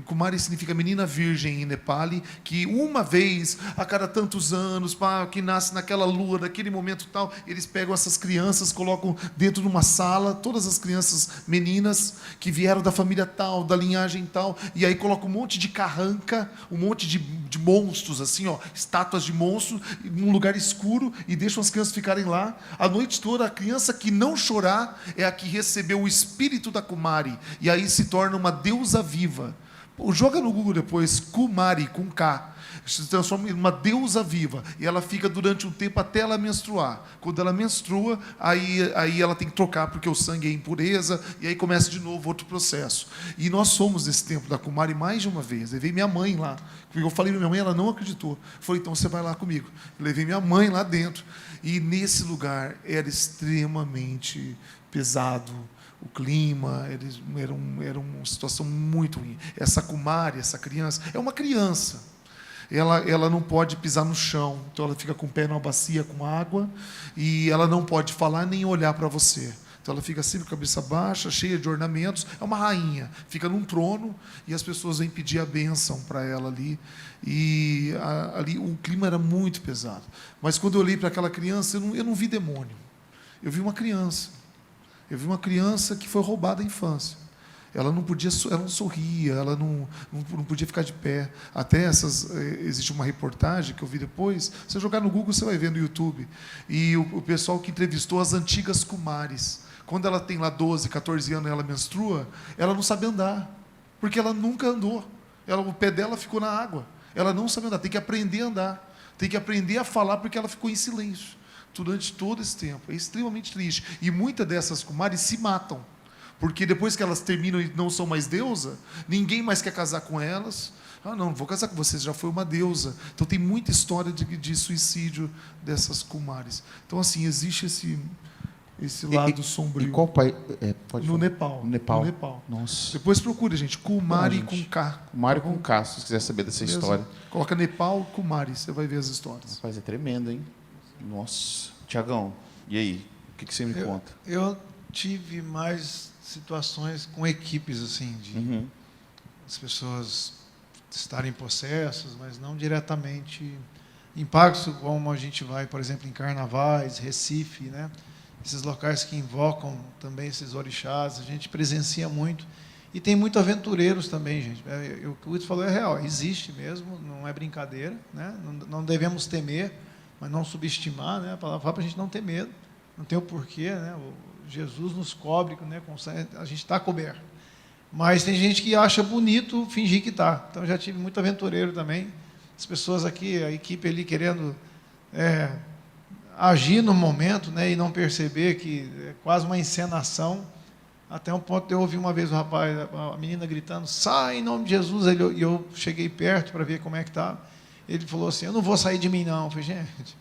Kumari significa menina virgem em Nepali, que uma vez a cada tantos anos, que nasce naquela lua, naquele momento tal, eles pegam essas crianças, colocam dentro de uma sala, todas as crianças meninas que vieram da família tal, da linhagem tal, e aí colocam um monte de carranca, um monte de monstros, assim, ó, estátuas de monstros, num lugar escuro, e deixam as crianças ficarem lá. A noite toda, a criança que não chorar é a que recebeu o espírito da Kumari, e aí se torna uma deusa viva. Joga no Google depois, Kumari, com K. Se transforma em uma deusa viva. E ela fica durante um tempo até ela menstruar. Quando ela menstrua, aí ela tem que trocar, porque o sangue é impureza, e aí começa de novo outro processo. E nós somos desse templo da Kumari mais de uma vez. Levei minha mãe lá. Eu falei para minha mãe, ela não acreditou. Falei, então você vai lá comigo. Levei minha mãe lá dentro. E nesse lugar era extremamente pesado. O clima, era uma situação muito ruim. Essa Kumari, essa criança, é uma criança. Ela não pode pisar no chão, então ela fica com o pé numa bacia com água, e ela não pode falar nem olhar para você. Então ela fica sempre com a cabeça baixa, cheia de ornamentos, é uma rainha, fica num trono, e as pessoas vêm pedir a bênção para ela ali. E ali o clima era muito pesado. Mas quando eu olhei para aquela criança, eu não vi demônio. Eu vi uma criança. Eu vi uma criança que foi roubada à infância. Ela não sorria, ela não podia ficar de pé. Até existe uma reportagem que eu vi depois. Se você jogar no Google, você vai ver no YouTube. E o pessoal que entrevistou as antigas Kumaris. Quando ela tem lá 12, 14 anos e ela menstrua, ela não sabe andar. Porque ela nunca andou. O pé dela ficou na água. Ela não sabe andar, tem que aprender a andar. Tem que aprender a falar porque ela ficou em silêncio durante todo esse tempo. É extremamente triste. E muitas dessas Kumaris se matam, porque depois que elas terminam e não são mais deusa, ninguém mais quer casar com elas. Não vou casar com vocês, já foi uma deusa. Então tem muita história de suicídio dessas Kumaris. Então, assim, existe esse lado sombrio. E qual país? No Nepal. No Nepal. No Nepal. Nossa. Depois procure, gente. Kumari com K. Kumari com K, se você quiser saber dessa história. Coloca Nepal, Kumari, você vai ver as histórias. Rapaz, é tremendo, hein? Nossa. Tiagão, e aí? O que você me conta? Eu tive mais situações com equipes, assim, de as pessoas estarem possessas, mas não diretamente impactos, como a gente vai, por exemplo, em carnavais, Recife, né? Esses locais que invocam também esses orixás, a gente presencia muito. E tem muito aventureiros também, gente. O que o Wilson falou é real, existe mesmo, não é brincadeira, né? Não devemos temer, mas não subestimar, né? A palavra fala para a gente não ter medo, não tem o porquê, né? Jesus nos cobre, né? A gente está coberto. Mas tem gente que acha bonito fingir que está. Então, já tive muito aventureiro também. As pessoas aqui, a equipe ali querendo agir no momento, né? E não perceber que é quase uma encenação. Até um ponto de eu ouvi uma vez a menina gritando, sai em nome de Jesus, e eu cheguei perto para ver como é que estava. Ele falou assim, eu não vou sair de mim, não. Eu falei, gente,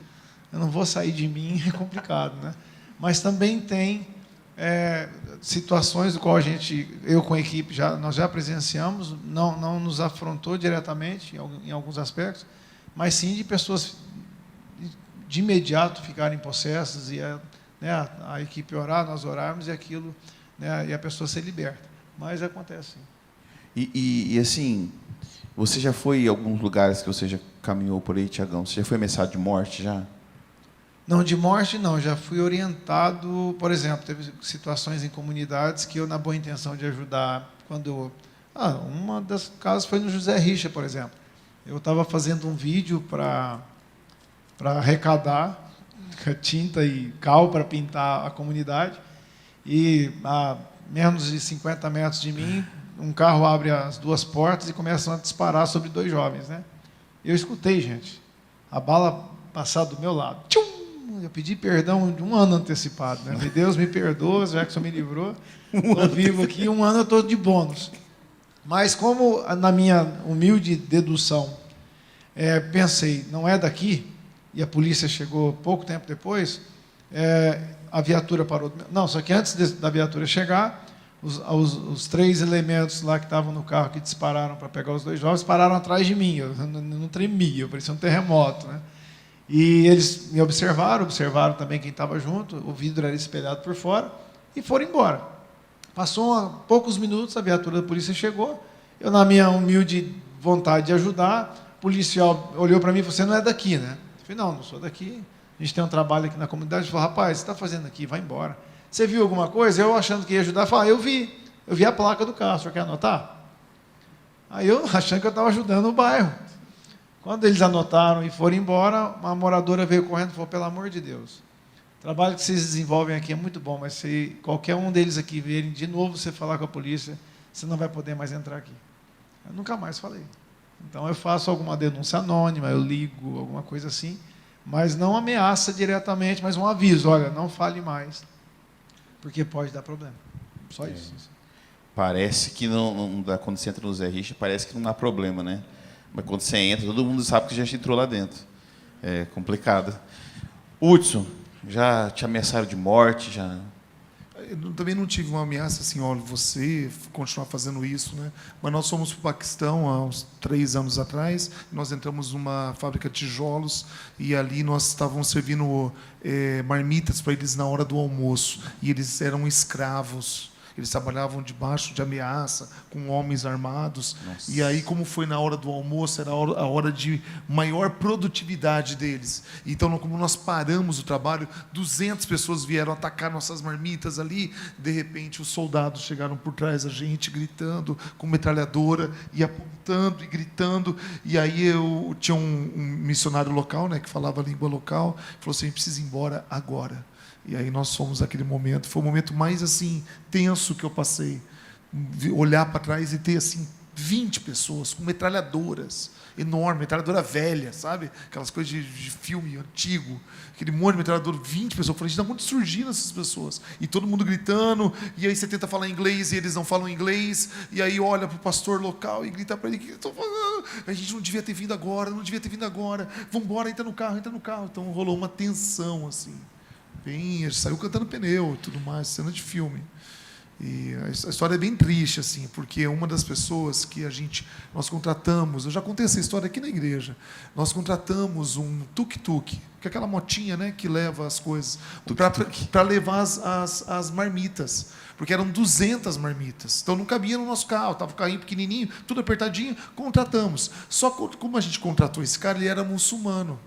eu não vou sair de mim, é complicado, né? Mas também tem situações do qual eu com a equipe, nós já presenciamos, não nos afrontou diretamente em alguns aspectos, mas sim de pessoas de imediato ficarem possessas e a equipe orar, nós orarmos e aquilo, e a pessoa ser liberta. Mas acontece, sim. E assim, você já foi em alguns lugares que você já caminhou por aí, Tiagão? Você já foi ameaçado de morte, já? Não, de morte não. Já fui orientado, por exemplo, teve situações em comunidades que eu, na boa intenção de ajudar, uma das casos foi no José Richa, por exemplo. Eu estava fazendo um vídeo para arrecadar tinta e cal para pintar a comunidade, e a menos de 50 metros de mim, um carro abre as duas portas e começam a disparar sobre 2 jovens, né? Eu escutei, gente, a bala passar do meu lado. Tchum! Eu pedi perdão de 1 ano antecipado, né? Deus me perdoa, já que o Senhor me livrou. Estou vivo aqui, 1 ano eu estou de bônus. Mas como, na minha humilde dedução, pensei, não é daqui, e a polícia chegou pouco tempo depois, a viatura parou. Não, só que antes da viatura chegar, os 3 elementos lá que estavam no carro que dispararam para pegar os 2 jovens pararam atrás de mim. Eu não tremia, eu parecia um terremoto, né? E eles me observaram também quem estava junto, o vidro era espelhado por fora, e foram embora. Passou poucos minutos, a viatura da polícia chegou, eu, na minha humilde vontade de ajudar, o policial olhou para mim e falou: você não é daqui, né? Eu falei: não sou daqui, a gente tem um trabalho aqui na comunidade. Ele falou: rapaz, você está fazendo aqui, vai embora. Você viu alguma coisa? Eu, achando que ia ajudar, falei: eu vi a placa do carro, o senhor quer anotar? Aí eu, achando que eu estava ajudando o bairro. Quando eles anotaram e foram embora, uma moradora veio correndo e falou: pelo amor de Deus, o trabalho que vocês desenvolvem aqui é muito bom, mas se qualquer um deles aqui virem de novo você falar com a polícia, você não vai poder mais entrar aqui. Eu nunca mais falei. Então eu faço alguma denúncia anônima, eu ligo, alguma coisa assim, mas não ameaça diretamente, mas um aviso: olha, não fale mais, porque pode dar problema. Só isso. Parece que não dá, quando você entra no Zé Richa, parece que não dá problema, né? Mas quando você entra, todo mundo sabe que já entrou lá dentro. É complicado. Hudson, já te ameaçaram de morte? Já? Eu também não tive uma ameaça assim, olha, você continuar fazendo isso, né? Mas nós fomos para o Paquistão há uns 3 anos atrás, nós entramos numa fábrica de tijolos e ali nós estávamos servindo marmitas para eles na hora do almoço, e eles eram escravos. Eles trabalhavam debaixo de ameaça, com homens armados. Nossa. E aí, como foi na hora do almoço, era a hora de maior produtividade deles. Então, como nós paramos o trabalho, 200 pessoas vieram atacar nossas marmitas ali. De repente, os soldados chegaram por trás da gente, gritando, com metralhadora, e apontando e gritando. E aí eu tinha um missionário local, né, que falava a língua local, falou assim: a gente precisa ir embora agora. E aí nós fomos naquele momento, foi o momento mais assim tenso que eu passei, olhar para trás e ter assim 20 pessoas com metralhadoras enorme, metralhadora velha, sabe? Aquelas coisas de filme antigo, aquele monte de metralhadora, 20 pessoas. Eu falei: de onde surgiram essas pessoas? E todo mundo gritando, e aí você tenta falar inglês e eles não falam inglês, e aí olha para o pastor local e grita para ele: o que eu estou falando? A gente não devia ter vindo agora, vamos embora, entra no carro. Então rolou uma tensão assim. Bem, saiu cantando pneu e tudo mais, cena de filme. E a história é bem triste, assim, porque uma das pessoas que nós contratamos, eu já contei essa história aqui na igreja, nós contratamos um tuk-tuk, que é aquela motinha, né, que leva as coisas, para levar as marmitas, porque eram 200 marmitas, então não cabia no nosso carro, estava o carrinho pequenininho, tudo apertadinho, contratamos. Só que como a gente contratou esse cara, ele era muçulmano.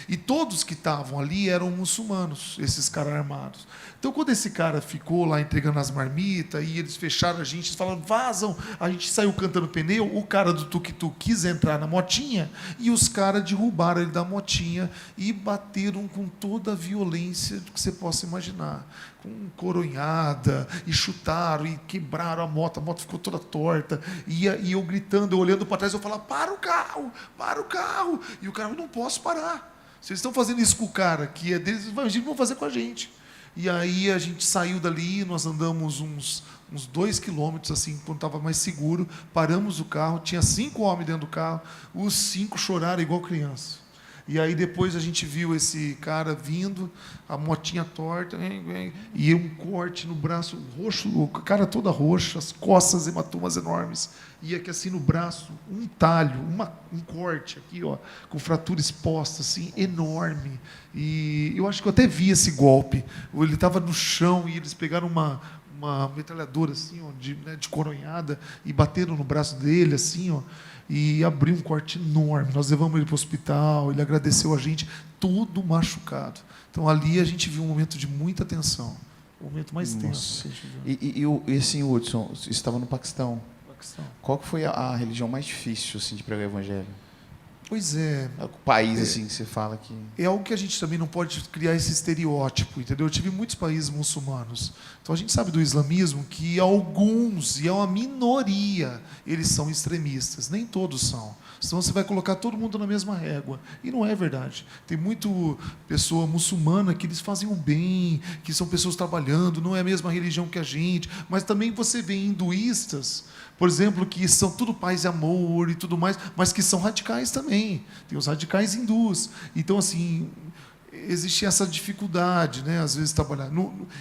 E todos que estavam ali eram muçulmanos, esses caras armados. Então, quando esse cara ficou lá entregando as marmitas, e eles fecharam a gente, falaram: vazam, a gente saiu cantando pneu, o cara do tuk-tuk quis entrar na motinha, e os caras derrubaram ele da motinha e bateram com toda a violência que você possa imaginar. Com coronhada, e chutaram, e quebraram a moto ficou toda torta, e eu gritando, eu olhando para trás, eu falava: para o carro, e o cara: eu não posso parar. Se eles estão fazendo isso com o cara que é deles, imagina, vão fazer com a gente. E aí a gente saiu dali, nós andamos uns 2 quilômetros, assim, quando estava mais seguro, paramos o carro, tinha 5 homens dentro do carro, os 5 choraram igual criança. E aí depois a gente viu esse cara vindo, a motinha torta, e um corte no braço roxo, a cara toda roxa, as costas, hematomas enormes. E aqui assim no braço, um talho, um corte aqui, ó, com fratura exposta, assim, enorme. E eu acho que eu até vi esse golpe. Ele estava no chão e eles pegaram uma metralhadora assim, ó, de coronhada e bateram no braço dele assim, ó, e abriu um corte enorme. Nós levamos ele para o hospital, ele agradeceu a gente, todo machucado. Então ali a gente viu um momento de muita tensão, o momento mais tenso que a gente viu. E assim, Hudson, você estava no Paquistão. Paquistão. Qual que foi a religião mais difícil assim, de pregar o evangelho? Pois é. O país assim que você fala que... É algo que a gente também não pode criar esse estereótipo, entendeu? Eu tive muitos países muçulmanos. Então a gente sabe do islamismo que alguns, e é uma minoria, eles são extremistas. Nem todos são. Senão você vai colocar todo mundo na mesma régua. E não é verdade. Tem muito pessoa muçulmana que eles fazem o bem, que são pessoas trabalhando, não é a mesma religião que a gente. Mas também você vê hinduístas, por exemplo, que são tudo paz e amor e tudo mais, mas que são radicais também. Tem os radicais hindus. Então, assim, existe essa dificuldade, né? Às vezes, trabalhar.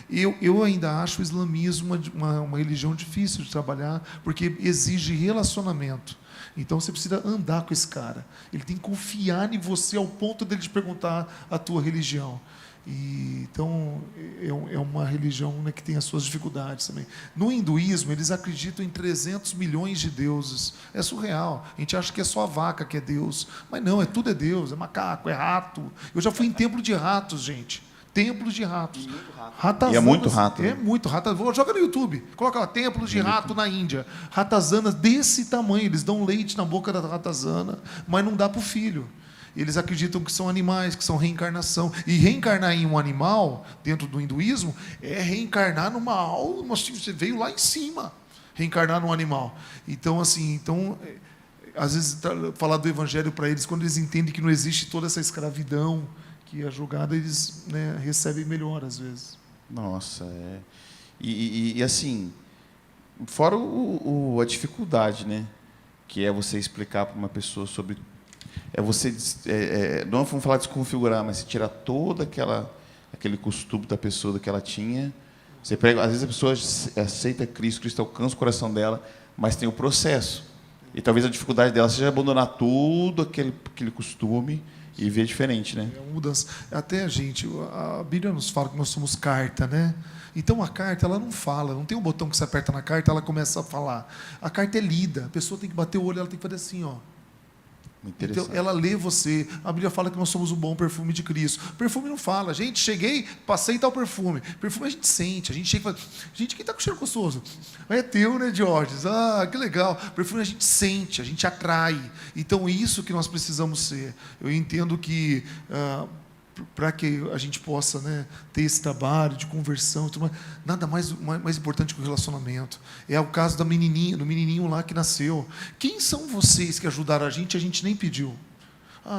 Eu ainda acho o islamismo uma religião difícil de trabalhar, porque exige relacionamento. Então, você precisa andar com esse cara. Ele tem que confiar em você ao ponto dele te perguntar a tua religião. Então, é uma religião, né, que tem as suas dificuldades também. No hinduísmo, eles acreditam em 300 milhões de deuses. É surreal. A gente acha que é só a vaca que é Deus. Mas não, tudo é Deus. É macaco, é rato. Eu já fui em templo de ratos, gente. Templos de ratos. E é muito rato. É muito rato. Joga no YouTube. Coloca lá, templos de rato na Índia. Ratazanas desse tamanho. Eles dão leite na boca da ratazana, mas não dá para o filho. Eles acreditam que são animais, que são reencarnação. E reencarnar em um animal, dentro do hinduísmo, é reencarnar numa alma. Você veio lá em cima, reencarnar num animal. Então, assim, às vezes, falar do evangelho para eles, quando eles entendem que não existe toda essa escravidão que é julgada, eles, né, recebem melhor, às vezes. Nossa, é. E assim, fora a dificuldade, né? Que é você explicar para uma pessoa sobre... não vamos falar de desconfigurar, mas você tirar todo aquele costume da pessoa que ela tinha. Você prega, às vezes a pessoa aceita Cristo alcança o coração dela, mas tem o processo. E talvez a dificuldade dela seja abandonar tudo aquele costume e ver diferente, né? É uma mudança. Até a Bíblia nos fala que nós somos carta, né? Então a carta, ela não fala, não tem um botão que você aperta na carta, ela começa a falar. A carta é lida, a pessoa tem que bater o olho, ela tem que fazer assim, ó. Então, ela lê você. A Bíblia fala que nós somos o bom perfume de Cristo. Perfume não fala. Gente, cheguei, passei tal perfume. Perfume a gente sente. A gente chega e fala, gente, quem está com cheiro gostoso? É teu, né, Georges? Ah, que legal. Perfume a gente sente, a gente atrai. Então, isso que nós precisamos ser. Eu entendo que... para que a gente possa, né, ter esse trabalho de conversão, tudo mais, nada mais importante que o relacionamento. É o caso do menininho lá que nasceu. Quem são vocês que ajudaram a gente nem pediu?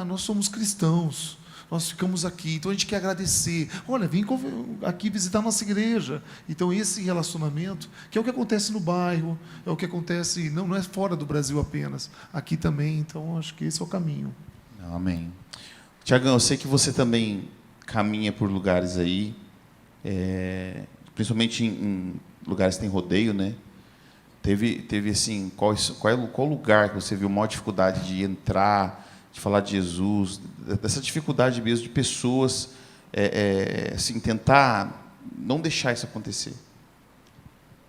Nós somos cristãos, nós ficamos aqui, então a gente quer agradecer. Olha, vem aqui visitar a nossa igreja. Então esse relacionamento, que é o que acontece no bairro, é o que acontece, não é fora do Brasil apenas, aqui também. Então acho que esse é o caminho. Amém. Tiagão, eu sei que você também caminha por lugares aí, principalmente em lugares que tem rodeio, né? Teve assim, qual lugar que você viu maior dificuldade de entrar, de falar de Jesus, dessa dificuldade mesmo de pessoas assim, tentar não deixar isso acontecer?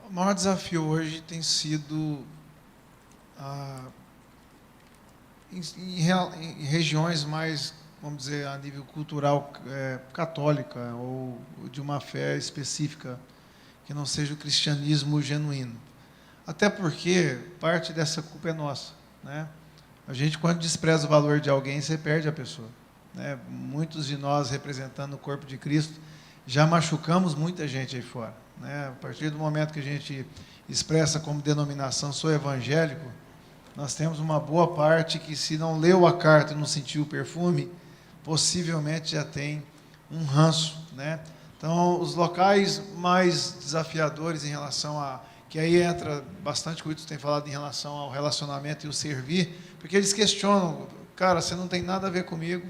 O maior desafio hoje tem sido em regiões mais, vamos dizer, a nível cultural católica ou de uma fé específica, que não seja o cristianismo genuíno. Até porque parte dessa culpa é nossa, né? A gente, quando despreza o valor de alguém, você perde a pessoa, né? Muitos de nós, representando o corpo de Cristo, já machucamos muita gente aí fora, né? A partir do momento que a gente expressa como denominação, sou evangélico, nós temos uma boa parte que, se não leu a carta e não sentiu o perfume, possivelmente já tem um ranço, né? Então, os locais mais desafiadores em relação a... que aí entra bastante, o Wilton tem falado em relação ao relacionamento e o servir, porque eles questionam, cara, você não tem nada a ver comigo,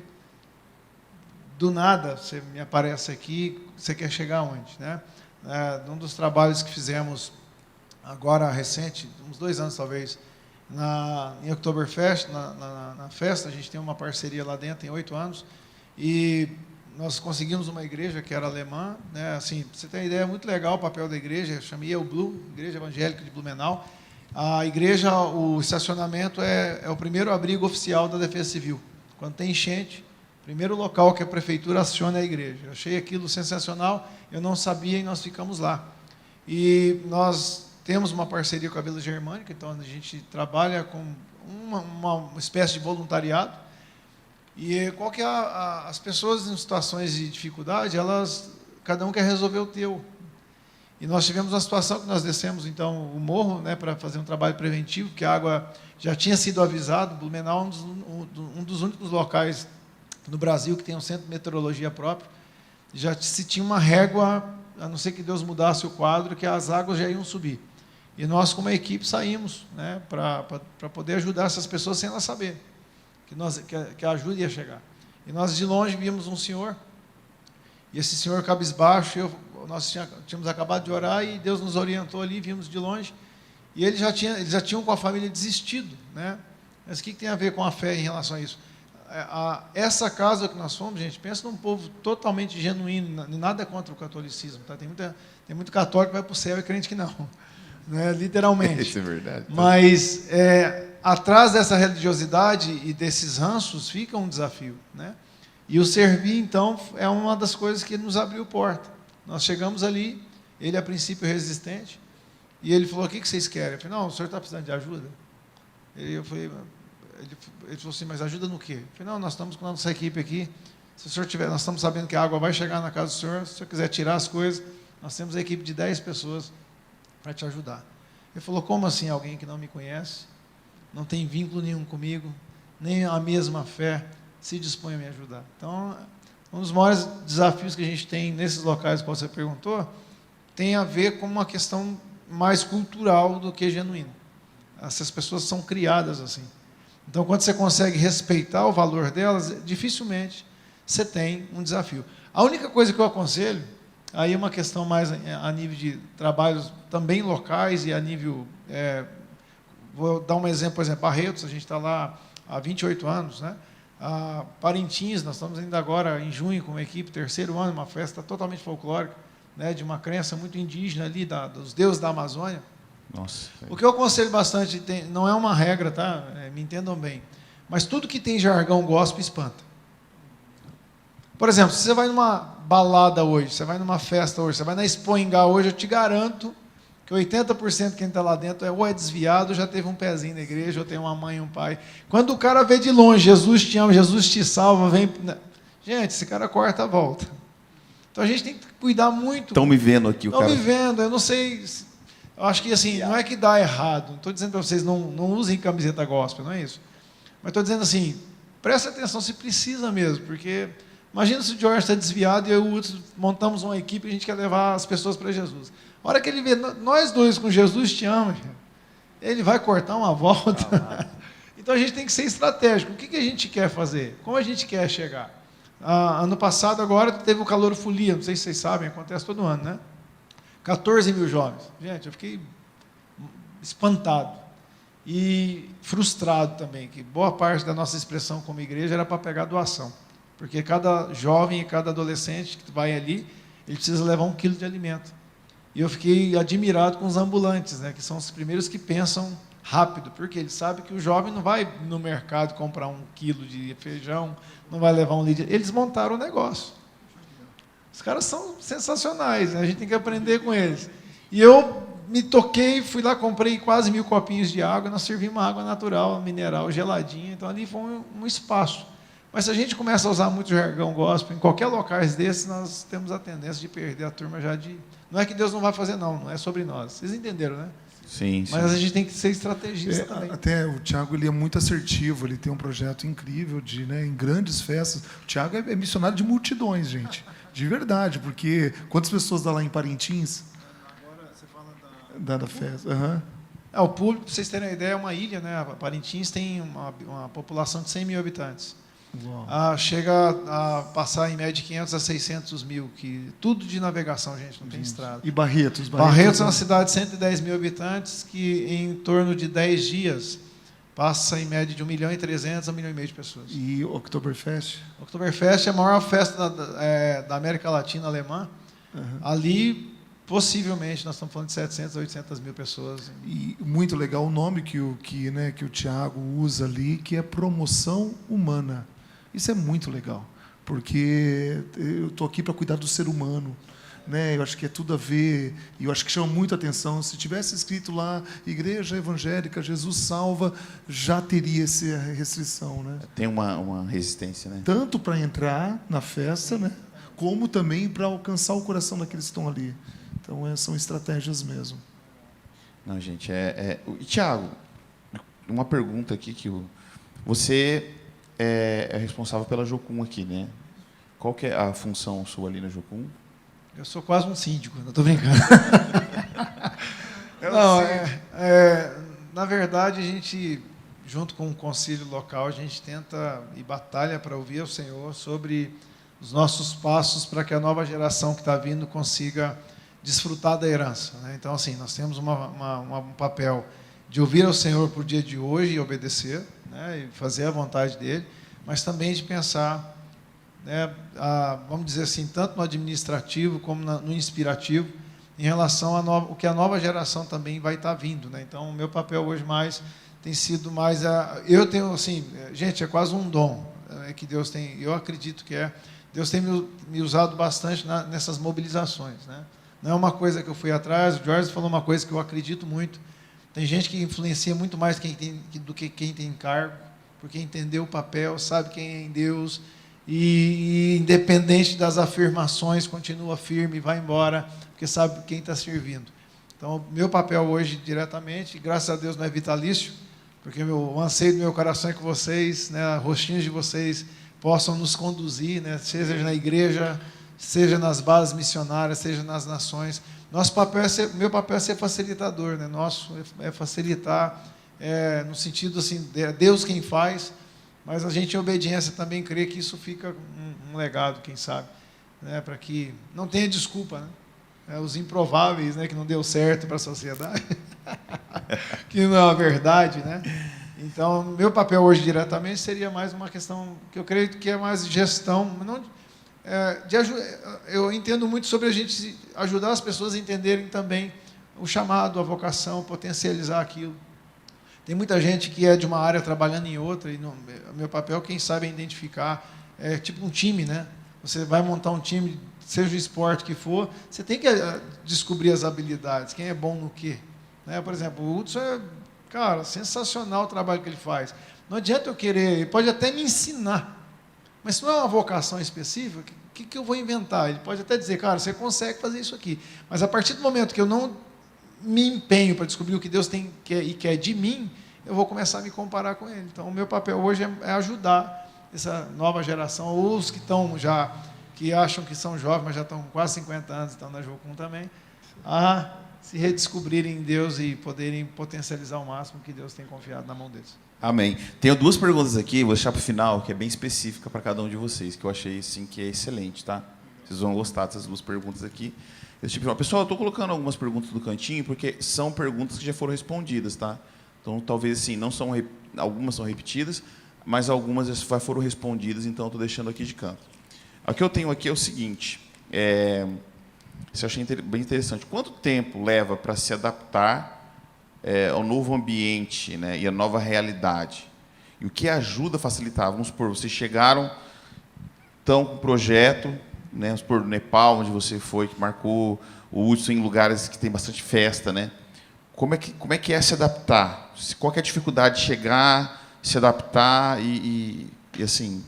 do nada você me aparece aqui, você quer chegar aonde, né? Um dos trabalhos que fizemos agora recente, uns 2 anos talvez, em Oktoberfest, na festa, a gente tem uma parceria lá dentro, tem 8 anos, e nós conseguimos uma igreja que era alemã, né? Assim, pra você ter uma ideia, muito legal o papel da igreja, chamei Blue, Igreja Evangélica de Blumenau. A igreja, o estacionamento é o primeiro abrigo oficial da Defesa Civil. Quando tem enchente, primeiro local que a prefeitura aciona é a igreja. Eu achei aquilo sensacional, eu não sabia e nós ficamos lá. E nós temos uma parceria com a Vila Germânica, então a gente trabalha com uma espécie de voluntariado. E qual que é as pessoas em situações de dificuldade, cada um quer resolver o teu. E nós tivemos uma situação que nós descemos então o morro, né, para fazer um trabalho preventivo, que a água já tinha sido avisado. Blumenau é um dos únicos locais no Brasil que tem um centro de meteorologia próprio. Já se tinha uma régua, a não ser que Deus mudasse o quadro, que as águas já iam subir. E nós, como equipe, saímos, né, para poder ajudar essas pessoas sem elas saberem que a ajuda ia chegar. E nós de longe vimos um senhor, e esse senhor cabisbaixo, nós tínhamos acabado de orar e Deus nos orientou ali, vimos de longe, e eles já tinham com a família desistido, né? Mas o que tem a ver com a fé em relação a isso? Essa casa que nós fomos, gente, pensa num povo totalmente genuíno, nada contra o catolicismo, tá? Tem muito católico que vai para o céu e crente que não, né? Literalmente. Isso é verdade. Mas atrás dessa religiosidade e desses ranços fica um desafio, né? E o servir, então, é uma das coisas que nos abriu porta. Nós chegamos ali, ele a princípio resistente, e ele falou: o que vocês querem? Eu falei: não, o senhor está precisando de ajuda? Ele falou assim: mas ajuda no quê? Eu falei: não, nós estamos com a nossa equipe aqui, se o senhor tiver, nós estamos sabendo que a água vai chegar na casa do senhor, se o senhor quiser tirar as coisas, nós temos a equipe de 10 pessoas para te ajudar. Ele falou: como assim alguém que não me conhece, não tem vínculo nenhum comigo, nem a mesma fé, se dispõe a me ajudar? Então, um dos maiores desafios que a gente tem nesses locais que você perguntou tem a ver com uma questão mais cultural do que genuína. Essas pessoas são criadas assim. Então, quando você consegue respeitar o valor delas, dificilmente você tem um desafio. A única coisa que eu aconselho, aí é uma questão mais a nível de trabalhos também locais e a nível... vou dar um exemplo, por exemplo, Barretos, a gente está lá há 28 anos, né? Parintins, nós estamos ainda agora em junho com uma equipe, 3º ano, uma festa totalmente folclórica, né, de uma crença muito indígena ali, dos deuses da Amazônia. Nossa. O que eu aconselho bastante, não é uma regra, tá? Me entendam bem, mas tudo que tem jargão gospel espanta. Por exemplo, se você vai numa balada hoje, você vai numa festa hoje, você vai na Expo Ingá hoje, eu te garanto que 80% de quem está lá dentro ou é desviado, ou já teve um pezinho na igreja, ou tem uma mãe e um pai. Quando o cara vê de longe, Jesus te ama, Jesus te salva, vem... Gente, esse cara corta a volta. Então a gente tem que cuidar muito. Estão me vendo aqui, o cara. Estão me vendo, eu não sei... Eu acho que assim, não é que dá errado, não estou dizendo para vocês não usem camiseta gospel, não é isso. Mas estou dizendo assim, presta atenção se precisa mesmo, porque imagina se o George está desviado e eu e o Hudson montamos uma equipe e a gente quer levar as pessoas para Jesus. A hora que ele vê nós dois com Jesus te ama, ele vai cortar uma volta. Então a gente tem que ser estratégico. O que a gente quer fazer? Como a gente quer chegar? Ano passado, agora, teve o Calorofolia, não sei se vocês sabem, acontece todo ano, né? 14 mil jovens. Gente, eu fiquei espantado e frustrado também, que boa parte da nossa expressão como igreja era para pegar doação, porque cada jovem e cada adolescente que vai ali, ele precisa levar 1 quilo de alimento. E eu fiquei admirado com os ambulantes, né, que são os primeiros que pensam rápido, porque eles sabem que o jovem não vai no mercado comprar 1 quilo de feijão, não vai levar 1 litro. Eles montaram o negócio. Os caras são sensacionais, né? A gente tem que aprender com eles. E eu me toquei, fui lá, comprei quase 1000 copinhos de água, nós servimos água natural, mineral, geladinha, então ali foi um espaço. Mas se a gente começa a usar muito jargão gospel, em qualquer locais desses, nós temos a tendência de perder a turma já de... Não é que Deus não vai fazer, não é sobre nós. Vocês entenderam, né? Sim, sim. Mas a gente tem que ser estrategista também. Até o Tiago, ele é muito assertivo, ele tem um projeto incrível em grandes festas. O Tiago é missionário de multidões, gente. De verdade, porque quantas pessoas dá lá em Parintins? Agora você fala Da festa. Uhum. O público, para vocês terem uma ideia, é uma ilha, né? Parintins tem uma população de 100 mil habitantes. chega a passar em média de 500 a 600 mil, tudo de navegação, gente, não tem estrada. E Barretos? Barretos é uma cidade de 110 mil habitantes que em torno de 10 dias passa em média de 1.300.000 a 1,5 milhão de pessoas. E Oktoberfest? Oktoberfest é a maior festa da América Latina alemã. Ali, possivelmente, nós estamos falando de 700 a 800 mil pessoas. E muito legal o nome que o Tiago usa ali, que é promoção humana. Isso é muito legal, porque eu estou aqui para cuidar do ser humano. Eu acho que é tudo a ver, e eu acho que chama muito a atenção. Se tivesse escrito lá, Igreja Evangélica, Jesus Salva, já teria essa restrição. Tem uma resistência, né? Tanto para entrar na festa, como também para alcançar o coração daqueles que estão ali. Então, são estratégias mesmo. Não, gente, E, Tiago, uma pergunta aqui que você é responsável pela Jocum aqui, né? Qual que é a função sua ali na Jocum? Eu sou quase um síndico, não estou brincando. Não, na verdade, a gente, junto com o conselho local, a gente tenta e batalha para ouvir o Senhor sobre os nossos passos para que a nova geração que está vindo consiga desfrutar da herança. Então, assim, nós temos um papel de ouvir ao Senhor por dia de hoje e obedecer, e fazer a vontade dEle, mas também de pensar, vamos dizer assim, tanto no administrativo como no inspirativo, em relação ao que a nova geração também vai estar vindo. Então, o meu papel hoje tem sido mais... eu tenho, assim, gente, é quase um dom que Deus tem, eu acredito que Deus tem me usado bastante nessas mobilizações. Não é uma coisa que eu fui atrás, o Jorge falou uma coisa que eu acredito muito. Tem gente que influencia muito mais do que quem tem cargo, porque entendeu o papel, sabe quem é em Deus, e independente das afirmações, continua firme e vai embora, porque sabe quem está servindo. Então, meu papel hoje, diretamente, graças a Deus não é vitalício, porque o anseio do meu coração é que vocês, rostinhos de vocês, possam nos conduzir, seja na igreja, seja nas bases missionárias, seja nas nações. Meu papel é ser facilitador, nosso é facilitar, no sentido assim, é Deus quem faz, mas a gente, em obediência, também crê que isso fica um legado, quem sabe, para que não tenha desculpa, os improváveis, que não deu certo para a sociedade, que não é a verdade, Então, meu papel hoje, diretamente, seria mais uma questão que eu creio que é mais gestão, não eu entendo muito sobre a gente ajudar as pessoas a entenderem também o chamado, a vocação, potencializar aquilo. Tem muita gente que é de uma área trabalhando em outra, e meu papel, quem sabe, é identificar, é tipo um time, Você vai montar um time, seja o esporte que for, você tem que descobrir as habilidades, quem é bom no quê. Por exemplo, o Hudson cara, sensacional o trabalho que ele faz. Não adianta eu querer, ele pode até me ensinar, mas se não é uma vocação específica, o que eu vou inventar? Ele pode até dizer, cara, você consegue fazer isso aqui. Mas a partir do momento que eu não me empenho para descobrir o que Deus tem e quer de mim, eu vou começar a me comparar com Ele. Então, o meu papel hoje é ajudar essa nova geração, ou os que estão já, que acham que são jovens, mas já estão com quase 50 anos, estão na Jocum também, a se redescobrirem em Deus e poderem potencializar o máximo que Deus tem confiado na mão deles. Amém. Tenho duas perguntas aqui, vou deixar para o final, que é bem específica para cada um de vocês, que eu achei assim, que é excelente, tá? Vocês vão gostar dessas duas perguntas aqui. Pessoal, eu estou colocando algumas perguntas no cantinho, porque são perguntas que já foram respondidas, tá? Então, talvez, assim, algumas são repetidas, mas algumas já foram respondidas, então estou deixando aqui de canto. O que eu tenho aqui é o seguinte, isso eu achei bem interessante. Quanto tempo leva para se adaptar ao novo ambiente, e à nova realidade? E o que ajuda a facilitar? Vamos supor, vocês chegaram, estão com o projeto, vamos supor, no Nepal, onde você foi, que marcou o Hudson, em lugares que tem bastante festa, Como é que é se adaptar? Qual que é a dificuldade de chegar, se adaptar e assim,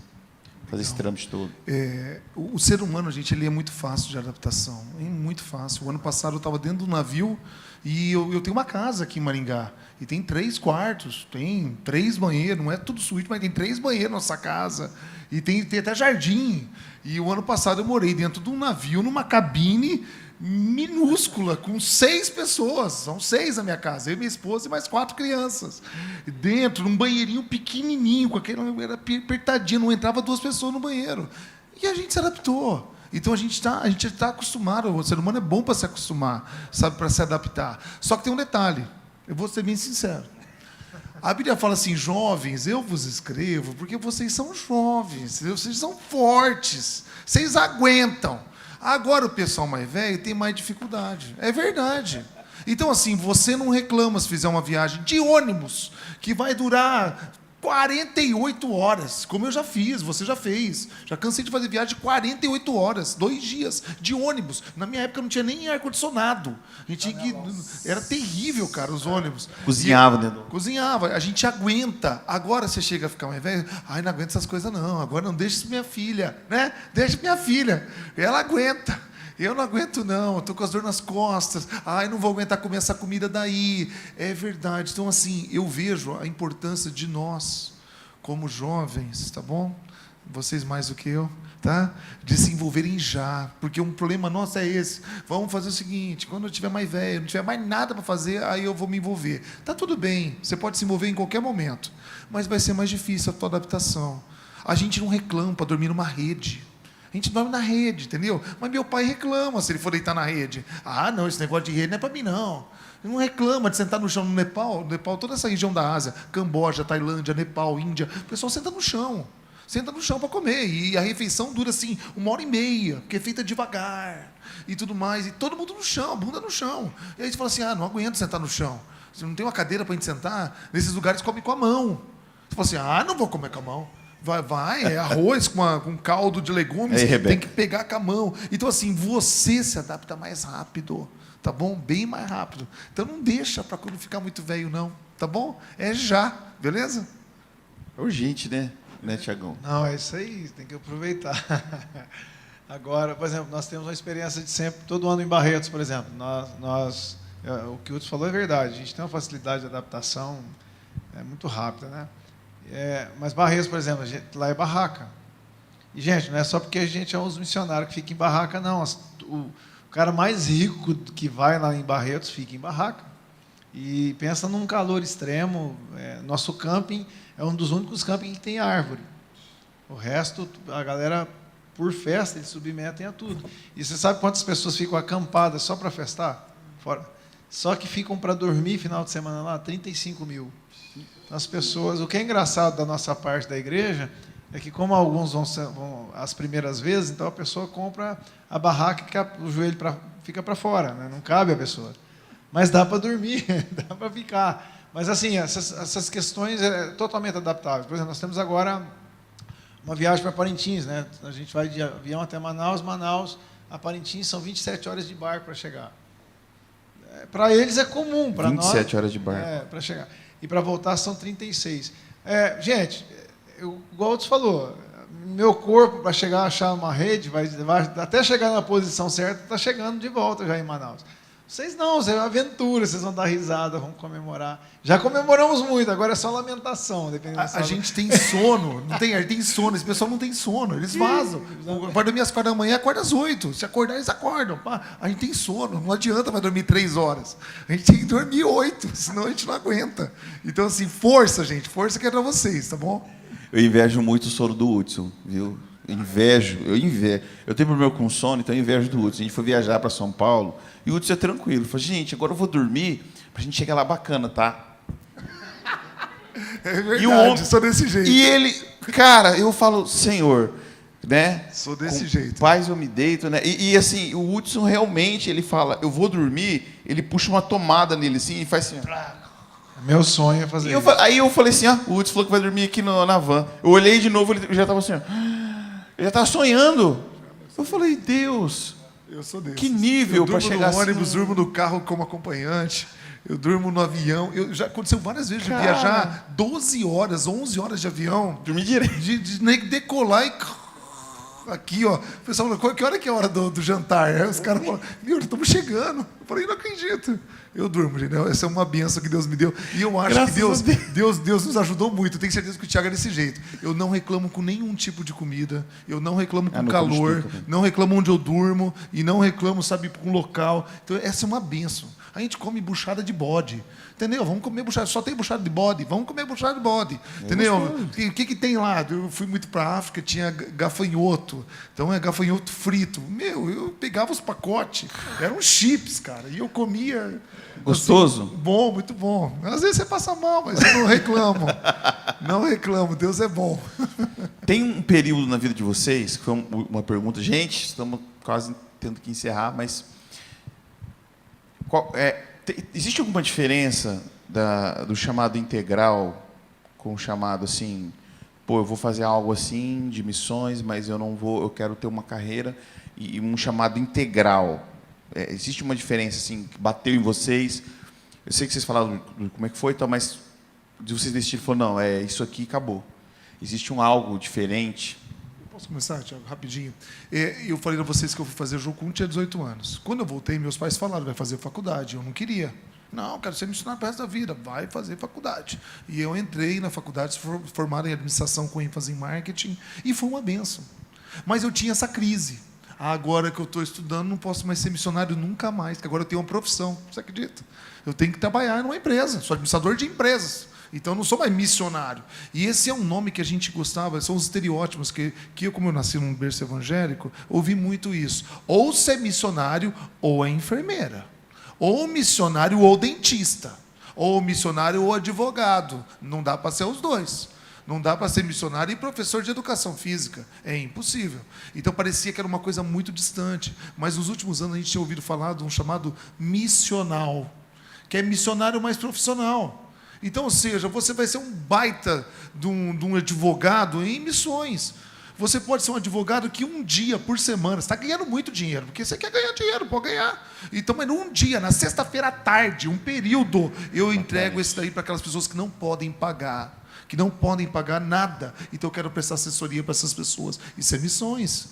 fazer esse trâmite todo? O ser humano, gente, ele é muito fácil de adaptação. É muito fácil. O ano passado eu estava dentro do navio e eu tenho uma casa aqui em Maringá. E tem 3 quartos, tem 3 banheiros, não é tudo suíte, mas tem 3 banheiros na nossa casa. E tem até jardim. E o ano passado eu morei dentro de um navio, numa cabine, minúscula, com 6 pessoas. São 6 na minha casa, eu, minha esposa e mais 4 crianças. Dentro, num banheirinho pequenininho, com aquele, era apertadinho, não entrava 2 pessoas no banheiro. E a gente se adaptou. Então a gente tá acostumado, o ser humano é bom para se acostumar, sabe, para se adaptar. Só que tem um detalhe, eu vou ser bem sincero. A Bíblia fala assim, jovens, eu vos escrevo porque vocês são jovens, vocês são fortes, vocês aguentam. Agora o pessoal mais velho tem mais dificuldade. É verdade. Então, assim, você não reclama se fizer uma viagem de ônibus, que vai durar 48 horas, como eu já fiz, você já fez. Já cansei de fazer viagem de 48 horas, 2 dias, de ônibus. Na minha época não tinha nem ar-condicionado. A gente tinha que... Era terrível, cara, os ônibus. Cozinhava, né? Cozinhava. A gente aguenta. Agora você chega a ficar mais velho, ai, não aguento essas coisas não. Agora não deixa minha filha, né? Deixa minha filha. Ela aguenta. Eu não aguento não, estou com as dores nas costas, ai, não vou aguentar comer essa comida daí. É verdade. Então, assim, eu vejo a importância de nós, como jovens, tá bom? Vocês mais do que eu, tá? De se envolverem já, porque um problema nosso é esse. Vamos fazer o seguinte, quando eu estiver mais velho, não tiver mais nada para fazer, aí eu vou me envolver. Tá tudo bem, você pode se envolver em qualquer momento, mas vai ser mais difícil a tua adaptação. A gente não reclama para dormir numa rede. A gente dorme na rede, entendeu? Mas meu pai reclama se ele for deitar na rede. Ah, não, esse negócio de rede não é para mim, não. Ele não reclama de sentar no chão no Nepal. Toda essa região da Ásia, Camboja, Tailândia, Nepal, Índia, o pessoal senta no chão. Senta no chão para comer. E a refeição dura, assim, 1h30, porque é feita devagar e tudo mais. E todo mundo no chão, a bunda no chão. E aí você fala assim, não aguento sentar no chão. Você não tem uma cadeira para a gente sentar? Nesses lugares come com a mão. Você fala assim, não vou comer com a mão. É arroz com caldo de legumes, tem que pegar com a mão. Então, assim, você se adapta mais rápido, tá bom? Bem mais rápido. Então, não deixa para quando ficar muito velho, não, tá bom? É já, beleza? É urgente, né, Tiagão? Não, é isso aí, tem que aproveitar. Agora, por exemplo, nós temos uma experiência de sempre, todo ano em Barretos, por exemplo. O que o Hudson falou é verdade, a gente tem uma facilidade de adaptação muito rápida, né? Mas Barretos, por exemplo, lá é barraca. E, gente, não é só porque a gente é uns missionários que ficam em barraca, não. O cara mais rico que vai lá em Barretos fica em barraca. E pensa num calor extremo. Nosso camping é um dos únicos campings que tem árvore. O resto, a galera, por festa, eles submetem a tudo. E você sabe quantas pessoas ficam acampadas só para festar? Só que ficam para dormir final de semana lá? 35 mil. As pessoas, o que é engraçado da nossa parte da igreja é que, como alguns vão as primeiras vezes, então a pessoa compra a barraca que o joelho fica para fora, né? Não cabe a pessoa. Mas dá para dormir, dá para ficar. Mas, assim, essas questões é totalmente adaptáveis. Por exemplo, nós temos agora uma viagem para Parintins, né? A gente vai de avião até Manaus a Parintins são 27 horas de barco para chegar. Para eles é comum, para nós... 27 horas de barco. Para chegar. E para voltar são 36. Gente, igual o falou, meu corpo, para chegar a achar uma rede, vai até chegar na posição certa, está chegando de volta já em Manaus. Vocês não, vocês é uma aventura, vocês vão dar risada, vão comemorar. Já comemoramos muito, agora é só lamentação. A gente tem sono, tem sono, esse pessoal não tem sono, eles vazam. Vai dormir às 4 da manhã, acorda às 8. Se acordar, eles acordam. A gente tem sono, não adianta vai dormir 3 horas. A gente tem que dormir 8, senão a gente não aguenta. Então, assim, força, gente, força que é para vocês, tá bom? Eu invejo muito o sono do Hudson, viu? Eu invejo. Eu tenho problema com sono, então eu invejo do Hudson. A gente foi viajar para São Paulo e o Hudson é tranquilo. Eu falei, gente, agora eu vou dormir para a gente chegar lá bacana, tá? É verdade, sou desse jeito. E ele, cara, eu falo, Senhor, né? Sou desse jeito. Paz eu me deito, né? E assim, o Hudson realmente, ele fala, eu vou dormir, ele puxa uma tomada nele assim e faz assim... Meu sonho é fazer isso. Aí eu falei assim, o Hudson falou que vai dormir aqui na van. Eu olhei de novo, ele já estava assim, ele já estava sonhando. Eu falei, Deus, eu sou desse. Que nível para chegar no ônibus, assim. Durmo no carro como acompanhante, eu durmo no avião. Já aconteceu várias vezes de viajar 12 horas, 11 horas de avião. Dormir direito. De decolar e... aqui, ó. O pessoal falou, que hora que é a hora do jantar? Aí os caras falam, meu, estamos chegando. Eu falei, não acredito. Eu durmo, gente. Essa é uma benção que Deus me deu. E eu acho que Deus nos ajudou muito. Eu tenho certeza que o Thiago é desse jeito. Eu não reclamo com nenhum tipo de comida. Eu não reclamo com calor. Não reclamo onde eu durmo. E não reclamo, sabe, com local. Então, essa é uma benção. A gente come buchada de bode. Entendeu? Vamos comer buchada. Só tem buchada de bode. Vamos comer buchada de bode. Entendeu? O que tem lá? Eu fui muito para a África, tinha gafanhoto. Então, é gafanhoto frito. Meu, eu pegava os pacotes. Eram chips, cara. E eu comia. Gostoso? Assim, bom, muito bom. Às vezes você passa mal, mas eu não reclamo. Não reclamo. Deus é bom. Tem um período na vida de vocês, que foi uma pergunta. Gente, estamos quase tendo que encerrar, mas... existe alguma diferença do chamado integral com o chamado assim, eu vou fazer algo assim de missões, mas eu quero ter uma carreira, e um chamado integral? Existe uma diferença assim que bateu em vocês? Eu sei que vocês falaram como é que foi, então, mas de vocês decidirem, falou, não, isso aqui acabou. Existe algo diferente? Posso começar, Thiago, rapidinho? Eu falei para vocês que eu fui fazer Jocum, tinha 18 anos. Quando eu voltei, meus pais falaram, vai fazer faculdade. Eu não queria. Não, quero ser missionário para o resto da vida. Vai fazer faculdade. E eu entrei na faculdade, formado em administração com ênfase em marketing, e foi uma benção. Mas eu tinha essa crise. Agora que eu estou estudando, não posso mais ser missionário nunca mais, porque agora eu tenho uma profissão. Você acredita? Eu tenho que trabalhar numa empresa. Sou administrador de empresas. Então, eu não sou mais missionário. E esse é um nome que a gente gostava, são os estereótipos, que eu, como eu nasci num berço evangélico, ouvi muito isso. Ou ser missionário, ou é enfermeira. Ou missionário, ou dentista. Ou missionário, ou advogado. Não dá para ser os dois. Não dá para ser missionário e professor de educação física. É impossível. Então, parecia que era uma coisa muito distante. Mas, nos últimos anos, a gente tinha ouvido falar de um chamado missional, que é missionário mais profissional. Então, ou seja, você vai ser um baita de um advogado em missões. Você pode ser um advogado que um dia por semana, você está ganhando muito dinheiro, porque você quer ganhar dinheiro, pode ganhar. Então, mas um dia, na sexta-feira à tarde, um período, eu entrego esse daí para aquelas pessoas que não podem pagar. Que não podem pagar nada. Então, eu quero prestar assessoria para essas pessoas. Isso é missões.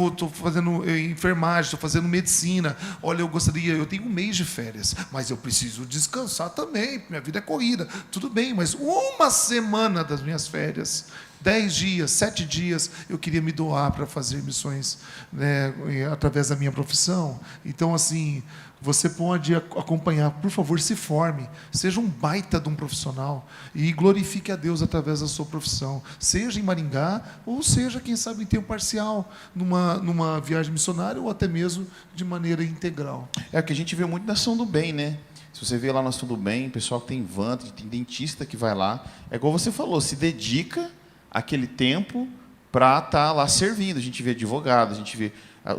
Estou fazendo enfermagem, estou fazendo medicina. Olha, eu tenho um mês de férias, mas eu preciso descansar também. Minha vida é corrida. Tudo bem, mas uma semana das minhas férias, 10 dias, 7 dias, eu queria me doar para fazer missões, né, através da minha profissão. Então, assim, você pode acompanhar, por favor, se forme, seja um baita de um profissional e glorifique a Deus através da sua profissão, seja em Maringá, ou seja, quem sabe, em tempo parcial, numa viagem missionária, ou até mesmo de maneira integral. É o que a gente vê muito na Ação do Bem, né? Se você vê lá na Ação do Bem, pessoal que tem van, tem dentista que vai lá, é igual você falou, se dedica aquele tempo para estar lá servindo. A gente vê advogado, a gente vê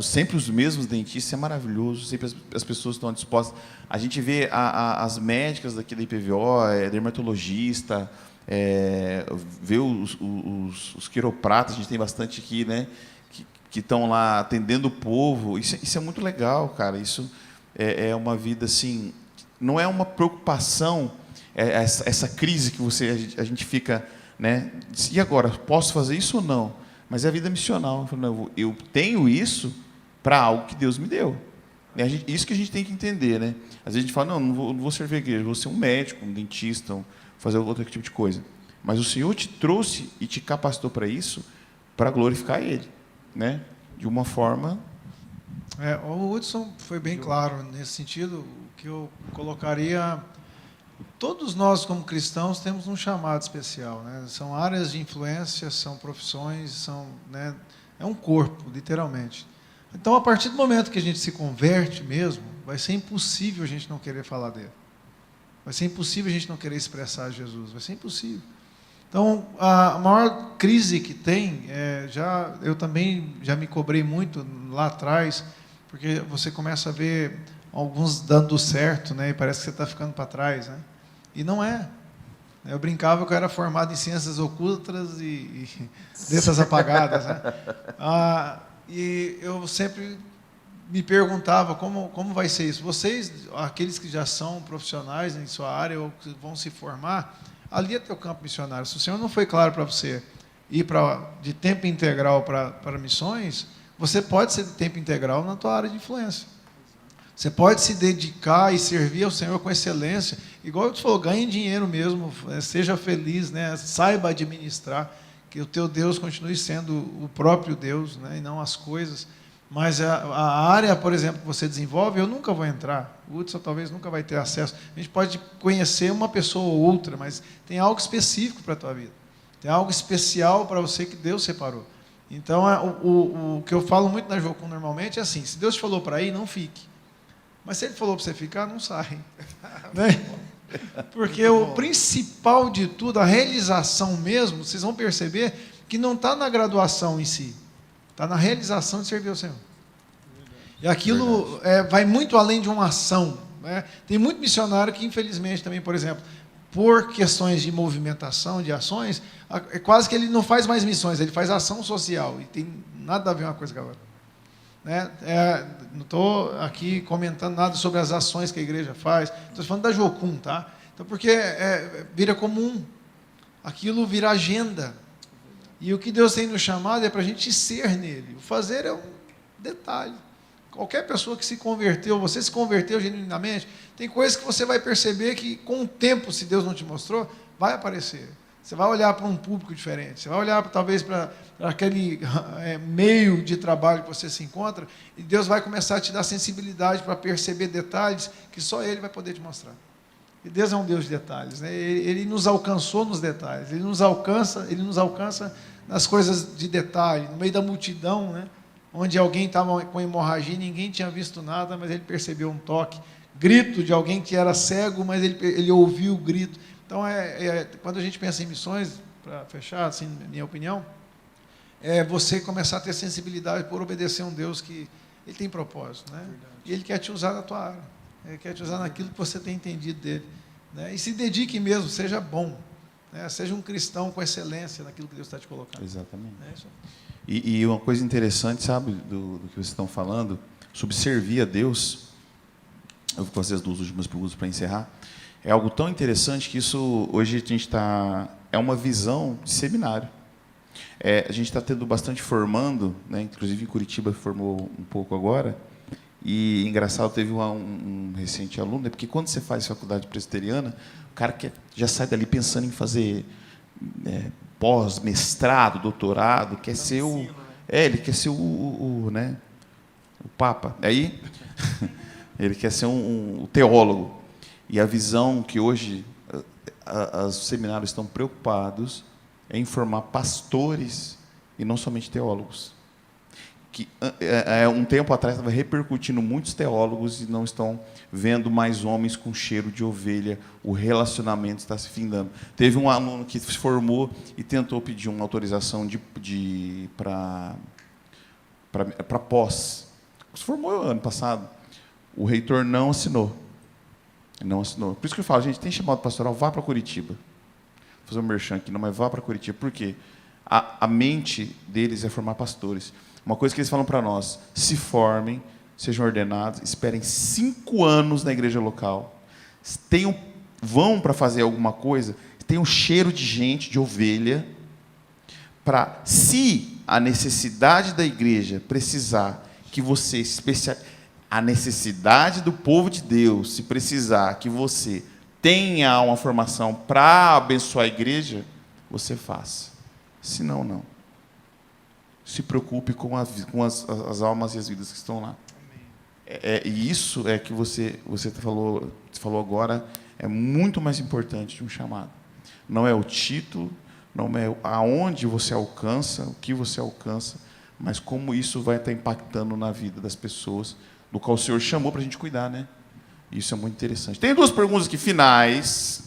sempre os mesmos dentistas, isso é maravilhoso, sempre as pessoas estão dispostas. A gente vê as médicas daqui da IPVO, dermatologista, vê os quiropratas, a gente tem bastante aqui, né, que estão lá atendendo o povo. Isso é muito legal, cara. Isso é uma vida assim, não é uma preocupação, essa crise que a gente fica, né, e agora, posso fazer isso ou não? Mas é a vida missional. Eu tenho isso para algo que Deus me deu. Isso que a gente tem que entender, né? Às vezes a gente fala, não vou servir a igreja, vou ser um médico, um dentista, fazer outro tipo de coisa. Mas o Senhor te trouxe e te capacitou para isso, para glorificar Ele, né? De uma forma... O Hudson foi bem claro nesse sentido. O que eu colocaria... Todos nós, como cristãos, temos um chamado especial, né? São áreas de influência, são profissões, né? É um corpo, literalmente. Então, a partir do momento que a gente se converte mesmo, vai ser impossível a gente não querer falar dele. Vai ser impossível a gente não querer expressar Jesus. Vai ser impossível. Então, a maior crise que tem, eu também já me cobrei muito lá atrás, porque você começa a ver alguns dando certo, né? E parece que você está ficando para trás, né? E não é. Eu brincava que eu era formado em ciências ocultas e letras apagadas, né? E eu sempre me perguntava como vai ser isso. Vocês, aqueles que já são profissionais em sua área ou que vão se formar, ali é teu campo missionário. Se o Senhor não foi claro para você ir de tempo integral para missões, você pode ser de tempo integral na tua área de influência. Você pode se dedicar e servir ao Senhor com excelência. Igual eu te falou, ganhe dinheiro mesmo, seja feliz, né? Saiba administrar, que o teu Deus continue sendo o próprio Deus, né? E não as coisas. Mas a área, por exemplo, que você desenvolve, eu nunca vou entrar. O Hudson talvez nunca vai ter acesso. A gente pode conhecer uma pessoa ou outra, mas tem algo específico para a tua vida. Tem algo especial para você que Deus separou. Então, o que eu falo muito na Jocum normalmente é assim, se Deus te falou para ir, não fique. Mas se Ele falou para você ficar, não sai. Né? Porque o principal de tudo, a realização mesmo, vocês vão perceber que não está na graduação em si. Está na realização de servir ao Senhor. E aquilo vai muito além de uma ação. Né? Tem muito missionário que, infelizmente, também, por exemplo, por questões de movimentação, de ações, é quase que ele não faz mais missões, ele faz ação social. E tem nada a ver uma coisa com a outra. Né? Não estou aqui comentando nada sobre as ações que a igreja faz, estou falando da Jocum, tá? Então, porque vira comum, aquilo vira agenda. E o que Deus tem nos chamado é para a gente ser nele. O fazer é um detalhe. Qualquer pessoa que se converteu, você se converteu genuinamente, tem coisas que você vai perceber que, com o tempo, se Deus não te mostrou, vai aparecer. Você vai olhar para um público diferente, você vai olhar talvez para aquele meio de trabalho que você se encontra, e Deus vai começar a te dar sensibilidade para perceber detalhes que só Ele vai poder te mostrar. E Deus é um Deus de detalhes, né? Ele nos alcançou nos detalhes, Ele nos alcança nas coisas de detalhe, no meio da multidão, né? Onde alguém estava com hemorragia, ninguém tinha visto nada, mas ele percebeu um toque, grito de alguém que era cego, mas ele ouviu o grito. Então, quando a gente pensa em missões, para fechar, assim, minha opinião, é você começar a ter sensibilidade por obedecer a um Deus que Ele tem propósito, né? E Ele quer te usar na tua área, Ele quer te usar naquilo que você tem entendido dEle, né? E se dedique mesmo, seja bom, né? Seja um cristão com excelência naquilo que Deus está te colocando. Exatamente. Isso. E uma coisa interessante, sabe, do que vocês estão falando, sobre servir a Deus, eu vou fazer as duas últimas perguntas para encerrar. É algo tão interessante que isso, hoje a gente está... É uma visão de seminário. A gente está tendo bastante formando, né? Inclusive em Curitiba formou um pouco agora, e engraçado, teve um recente aluno, né? Porque quando você faz faculdade presbiteriana, o cara já sai dali pensando em fazer pós-mestrado, doutorado, quer ser o... ele quer ser né? O Papa. Aí, ele quer ser o teólogo. E a visão que hoje os seminários estão preocupados é em formar pastores e não somente teólogos. Que um tempo atrás estava repercutindo muitos teólogos e não estão vendo mais homens com cheiro de ovelha, o relacionamento está se findando. Teve um aluno que se formou e tentou pedir uma autorização para pós. Se formou ano passado. O reitor não assinou. Não assinou. Por isso que eu falo, gente, tem chamado pastoral, vá para Curitiba. Vou fazer um merchan aqui, não, mas vá para Curitiba. Por quê? A mente deles é formar pastores. Uma coisa que eles falam para nós, se formem, sejam ordenados, esperem 5 anos na igreja local, vão para fazer alguma coisa, tem um cheiro de gente, de ovelha, para, se a necessidade da igreja precisar que você a necessidade do povo de Deus, se precisar que você tenha uma formação para abençoar a igreja, você faça. Se não, não. Se preocupe com as almas e as vidas que estão lá. E isso é que você falou agora, é muito mais importante de um chamado. Não é o título, não é aonde você alcança, o que você alcança, mas como isso vai estar impactando na vida das pessoas, do qual o Senhor chamou para a gente cuidar, né? Isso é muito interessante. Tem 2 perguntas aqui finais,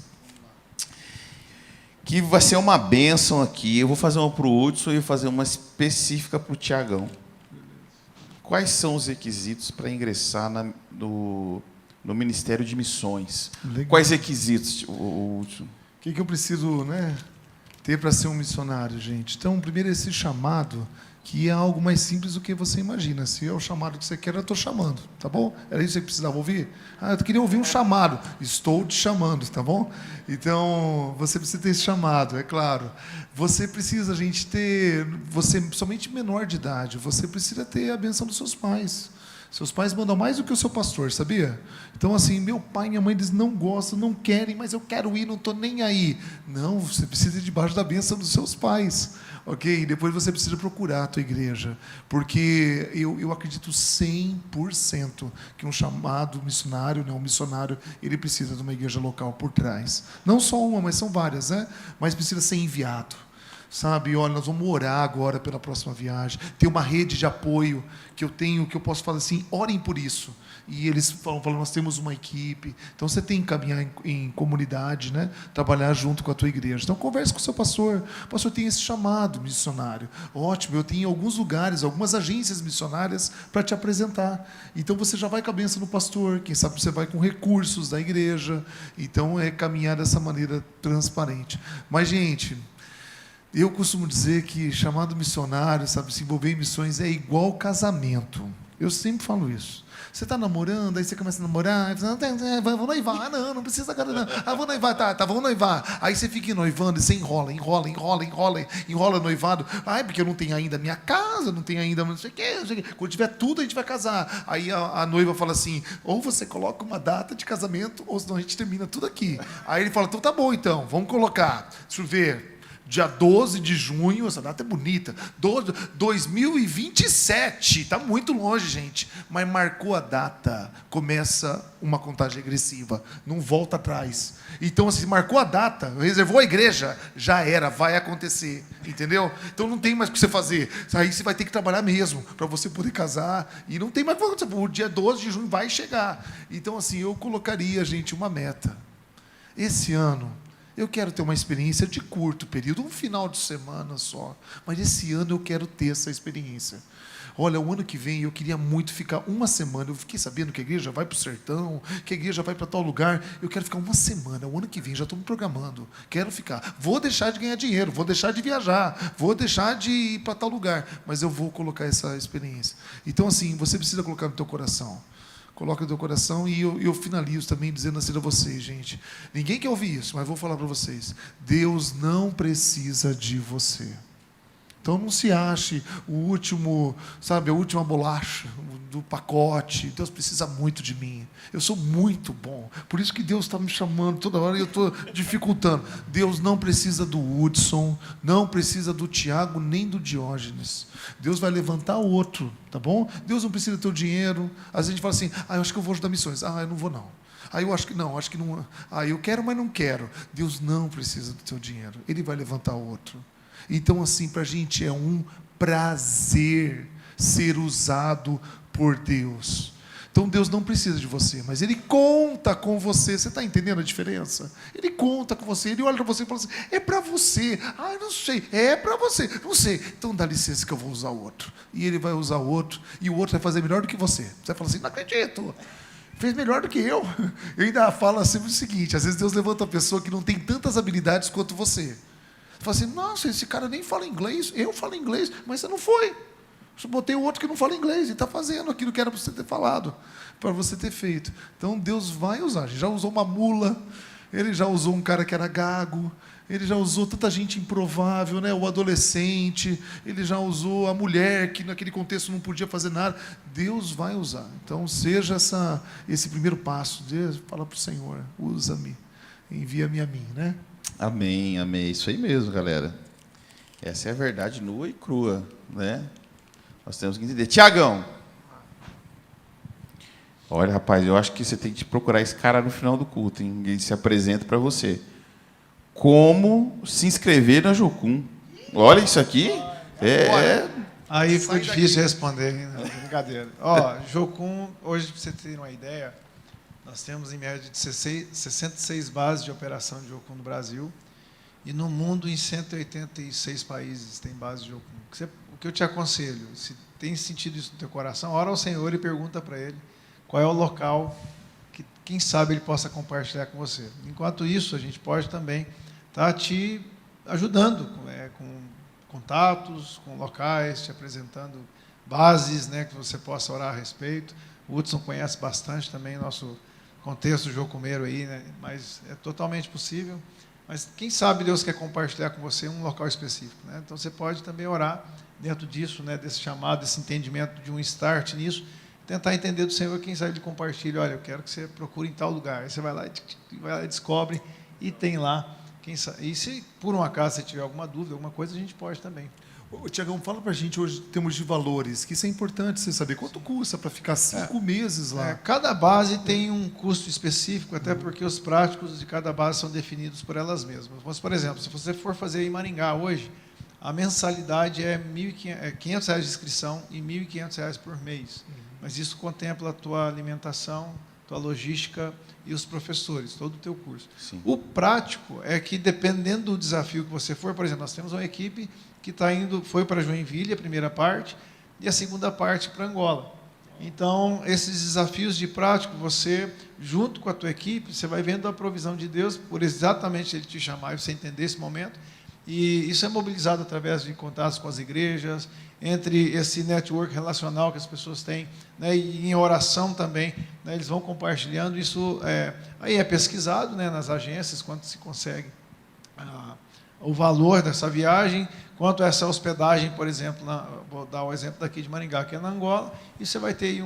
que vai ser uma bênção aqui. Eu vou fazer uma para o Hudson e vou fazer uma específica para o Tiagão. Quais são os requisitos para ingressar no Ministério de Missões? Legal. Quais requisitos, Hudson? O que eu preciso, né, ter para ser um missionário, gente? Então, primeiro, esse chamado, que é algo mais simples do que você imagina. Se é o chamado que você quer, eu estou chamando, tá bom? Era isso que você precisava ouvir? Eu queria ouvir um chamado. Estou te chamando, tá bom? Então, você precisa ter esse chamado, é claro. Você precisa, gente, ter... Você, somente menor de idade, você precisa ter a benção dos seus pais. Seus pais mandam mais do que o seu pastor, sabia? Então, assim, meu pai e minha mãe, eles não gostam, não querem, mas eu quero ir, não estou nem aí. Não, você precisa ir debaixo da bênção dos seus pais, ok? E depois você precisa procurar a tua igreja, porque eu acredito 100% que um chamado missionário, né, um missionário, ele precisa de uma igreja local por trás. Não só uma, mas são várias, né? Mas precisa ser enviado. Sabe, olha, nós vamos orar agora pela próxima viagem. Tem uma rede de apoio que eu tenho, que eu posso falar assim, orem por isso. E eles falam, nós temos uma equipe. Então você tem que caminhar em comunidade, né? Trabalhar junto com a tua igreja. Então converse com o seu pastor. O pastor tem esse chamado missionário. Ótimo, eu tenho alguns lugares, algumas agências missionárias para te apresentar. Então você já vai com a bênção no pastor. Quem sabe você vai com recursos da igreja. Então é caminhar dessa maneira transparente. Mas, gente, eu costumo dizer que chamado missionário, sabe, se envolver em missões é igual casamento. Eu sempre falo isso. Você está namorando, aí você começa a namorar, vou noivar. Não precisa agora não. Vou noivar, tá, vamos noivar. Aí você fica noivando e você enrola o noivado. Porque eu não tenho ainda minha casa, não tenho ainda não sei o quê. Quando tiver tudo, a gente vai casar. Aí a noiva fala assim, ou você coloca uma data de casamento, ou senão a gente termina tudo aqui. Aí ele fala, então tá bom então, vamos colocar. Deixa eu ver. Dia 12 de junho, essa data é bonita, 2027, está muito longe, gente, mas marcou a data, começa uma contagem regressiva, não volta atrás. Então, assim, marcou a data, reservou a igreja, já era, vai acontecer, entendeu? Então não tem mais o que você fazer, aí você vai ter que trabalhar mesmo, para você poder casar, e não tem mais o que acontecer, o dia 12 de junho vai chegar. Então, assim, eu colocaria, gente, uma meta. Esse ano, eu quero ter uma experiência de curto período, um final de semana só. Mas esse ano eu quero ter essa experiência. Olha, o ano que vem eu queria muito ficar uma semana. Eu fiquei sabendo que a igreja vai para o sertão, que a igreja vai para tal lugar. Eu quero ficar uma semana, o ano que vem, já estou me programando. Quero ficar. Vou deixar de ganhar dinheiro, vou deixar de viajar, vou deixar de ir para tal lugar. Mas eu vou colocar essa experiência. Então, assim, você precisa colocar no teu coração. Coloca no teu coração e eu finalizo também dizendo assim a vocês, gente. Ninguém quer ouvir isso, mas vou falar para vocês. Deus não precisa de você. Então não se ache o último, sabe, a última bolacha do pacote. Deus precisa muito de mim. Eu sou muito bom. Por isso que Deus está me chamando toda hora e eu estou dificultando. Deus não precisa do Hudson, não precisa do Tiago, nem do Diógenes. Deus vai levantar outro, tá bom? Deus não precisa do teu dinheiro. Às vezes a gente fala assim, eu acho que eu vou ajudar missões. Eu não vou não. Eu acho que não. Eu quero, mas não quero. Deus não precisa do teu dinheiro. Ele vai levantar outro. Então, assim, para a gente é um prazer ser usado por Deus. Então, Deus não precisa de você, mas Ele conta com você. Você está entendendo a diferença? Ele conta com você, Ele olha para você e fala assim, é para você. Não sei, é para você. Não sei, então dá licença que eu vou usar o outro. E Ele vai usar o outro, e o outro vai fazer melhor do que você. Você vai falar assim, não acredito. Fez melhor do que eu. Eu ainda falo sempre o seguinte, às vezes Deus levanta uma pessoa que não tem tantas habilidades quanto você. Você fala assim, nossa, esse cara nem fala inglês, eu falo inglês, mas você não foi. Eu botei o outro que não fala inglês e está fazendo aquilo que era para você ter falado, para você ter feito. Então Deus vai usar. A gente já usou uma mula, Ele já usou um cara que era gago, Ele já usou tanta gente improvável, né? O adolescente, Ele já usou a mulher que naquele contexto não podia fazer nada. Deus vai usar. Então seja esse primeiro passo. Deus, fala para o Senhor, usa-me, envia-me a mim, né? Amém, amém. Isso aí mesmo, galera. Essa é a verdade nua e crua, né? Nós temos que entender. Tiagão. Olha, rapaz, eu acho que você tem que procurar esse cara no final do culto, hein? Ele se apresenta para você. Como se inscrever na Jocum. Olha isso aqui. Aí ficou difícil responder, hein? Brincadeira. Jocum, hoje, para você ter uma ideia, nós temos em média de 66 bases de operação de Jocum no Brasil e no mundo em 186 países tem base de Jocum. O que eu te aconselho, se tem sentido isso no teu coração, ora ao Senhor e pergunta para Ele qual é o local que, quem sabe, Ele possa compartilhar com você. Enquanto isso, a gente pode também estar te ajudando com contatos, com locais, te apresentando bases, né, que você possa orar a respeito. O Hudson conhece bastante também nosso contexto jocumeiro aí, né, mas é totalmente possível. Mas quem sabe Deus quer compartilhar com você um local específico, né? Então você pode também orar dentro disso, né, desse chamado, desse entendimento de um start nisso, tentar entender do Senhor, quem sabe ele compartilha, olha, eu quero que você procure em tal lugar. Aí você vai lá e descobre, e tem lá. Quem sabe, e se por um acaso você tiver alguma dúvida, alguma coisa, a gente pode também. Tiagão, fala para a gente hoje, temos de valores, que isso é importante você saber. Quanto custa para ficar 5 meses lá? Cada base tem um custo específico, até porque os práticos de cada base são definidos por elas mesmas. Mas, por exemplo, se você for fazer em Maringá hoje, a mensalidade é R$500 de inscrição e R$1.500 por mês. Mas isso contempla a tua alimentação, tua logística e os professores, todo o teu curso. Sim. O prático é que, dependendo do desafio que você for, por exemplo, nós temos uma equipe que foi para Joinville, a primeira parte, e a segunda parte para Angola. Então, esses desafios de prático, você, junto com a tua equipe, você vai vendo a provisão de Deus, por exatamente Ele te chamar e você entender esse momento, e isso é mobilizado através de contatos com as igrejas, entre esse network relacional que as pessoas têm, né, e em oração também, né, eles vão compartilhando, isso aí é pesquisado, né, nas agências, quanto se consegue o valor dessa viagem, quanto a essa hospedagem, por exemplo, vou dar o exemplo daqui de Maringá, que é na Angola, e você vai ter aí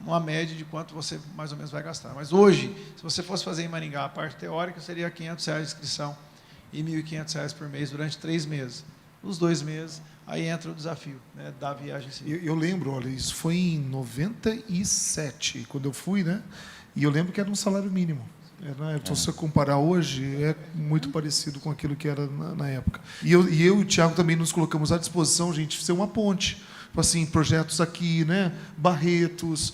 uma média de quanto você mais ou menos vai gastar. Mas hoje, se você fosse fazer em Maringá a parte teórica, seria R$500 de inscrição e R$1.500 por mês durante 3 meses. Os 2 meses, aí entra o desafio, né, da viagem. Eu lembro, olha, isso foi em 97, quando eu fui, né? E eu lembro que era um salário mínimo. Se você comparar hoje, é muito parecido com aquilo que era na época. E eu e o Tiago também nos colocamos à disposição, gente, ser uma ponte. Assim, projetos aqui, né? Barretos,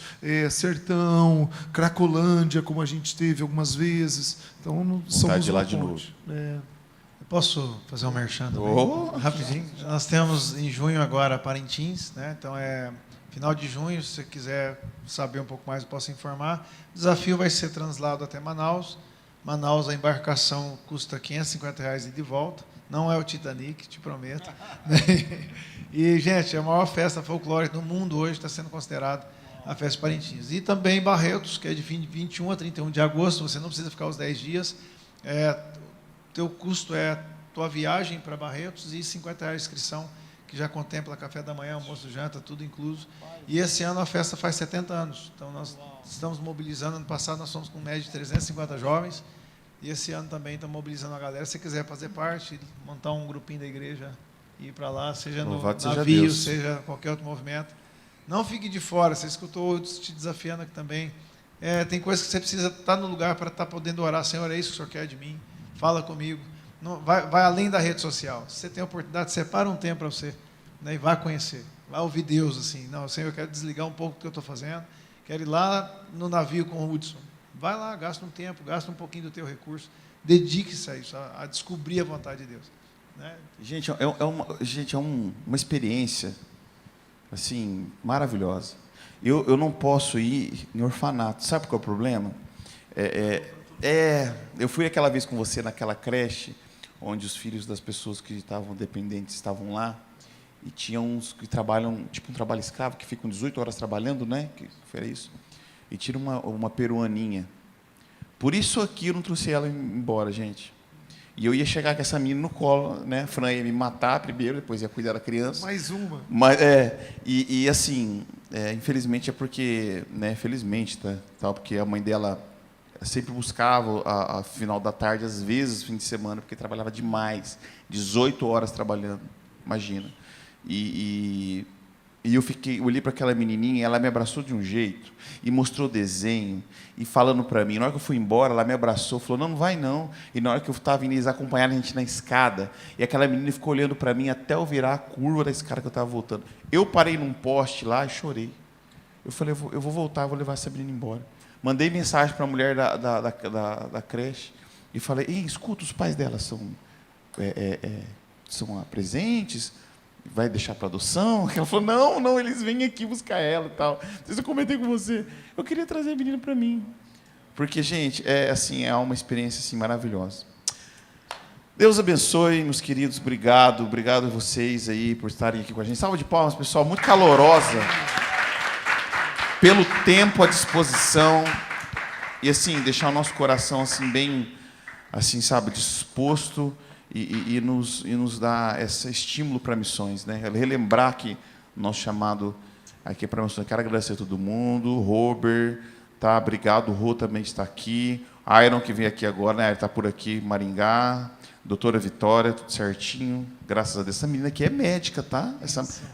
Sertão, Cracolândia, como a gente teve algumas vezes. Então, somos de lá uma de ponte. Eu posso fazer um merchan também? Rapidinho. Nós temos em junho agora Parintins, né? Então final de junho, se você quiser saber um pouco mais, eu posso informar. O desafio vai ser translado até Manaus. Manaus, a embarcação custa R$550 e de volta. Não é o Titanic, te prometo. E, gente, a maior festa folclórica do mundo hoje está sendo considerada a Festa Parintins. E também Barretos, que é de 21 a 31 de agosto, você não precisa ficar os 10 dias. Teu custo é tua viagem para Barretos e R$50 de inscrição, que já contempla café da manhã, almoço, janta, tudo incluso. E esse ano a festa faz 70 anos. Então, nós estamos mobilizando. Ano passado, nós fomos com média de 350 jovens. E esse ano também estamos mobilizando a galera. Se você quiser fazer parte, montar um grupinho da igreja e ir para lá, seja no navio, seja qualquer outro movimento. Não fique de fora. Você escutou outros te desafiando aqui também. Tem coisas que você precisa estar no lugar para estar podendo orar. Senhor, é isso que o Senhor quer de mim? Fala comigo. Não, vai além da rede social. Se você tem a oportunidade, separa um tempo para você, né, e vá conhecer. Vai ouvir Deus assim. Não, Senhor, eu quero desligar um pouco do que eu estou fazendo. Quero ir lá no navio com o Hudson. Vai lá, gasta um tempo, gasta um pouquinho do teu recurso. Dedique-se a isso, a descobrir a vontade de Deus. Né? Gente, é uma experiência assim, maravilhosa. Eu não posso ir em orfanato. Sabe qual é o problema? Eu fui aquela vez com você naquela creche, onde os filhos das pessoas que estavam dependentes estavam lá, e tinha uns que trabalham, tipo um trabalho escravo, que ficam 18 horas trabalhando, né? Que foi isso. E tira uma peruaninha. Por isso aqui eu não trouxe ela embora, gente. E eu ia chegar com essa menina no colo, né? A Fran ia me matar primeiro, depois ia cuidar da criança. Mais uma. Mas, assim, infelizmente é porque, né? Felizmente, tá? Porque a mãe dela sempre buscava a final da tarde, às vezes, fim de semana, porque trabalhava demais. 18 horas trabalhando, imagina. E eu olhei para aquela menininha, ela me abraçou de um jeito, e mostrou desenho, e falando para mim. Na hora que eu fui embora, ela me abraçou, falou, não vai não. E na hora que eu estava indo, eles acompanharam a gente na escada, e aquela menina ficou olhando para mim até eu virar a curva da escada que eu estava voltando. Eu parei num poste lá e chorei. Eu falei, eu vou voltar, vou levar essa menina embora. Mandei mensagem para a mulher da creche, e falei, escuta, os pais dela são presentes? Vai deixar para adoção? Ela falou, não, eles vêm aqui buscar ela e tal. Eu comentei com você. Eu queria trazer a menina para mim. Porque, gente, é uma experiência assim, maravilhosa. Deus abençoe, meus queridos. Obrigado. Obrigado a vocês aí por estarem aqui com a gente. Salva de palmas, pessoal. Muito calorosa. Pelo tempo à disposição. E assim, deixar o nosso coração assim bem, assim, sabe, disposto e nos dar esse estímulo para missões, né? Relembrar que nosso chamado aqui é para missões. Quero agradecer a todo mundo. Robert, tá? Obrigado. O Rô também está aqui. Iron, que veio aqui agora, né? Ele está por aqui, Maringá. Doutora Vitória, tudo certinho. Graças a Deus. Essa menina aqui é médica, tá?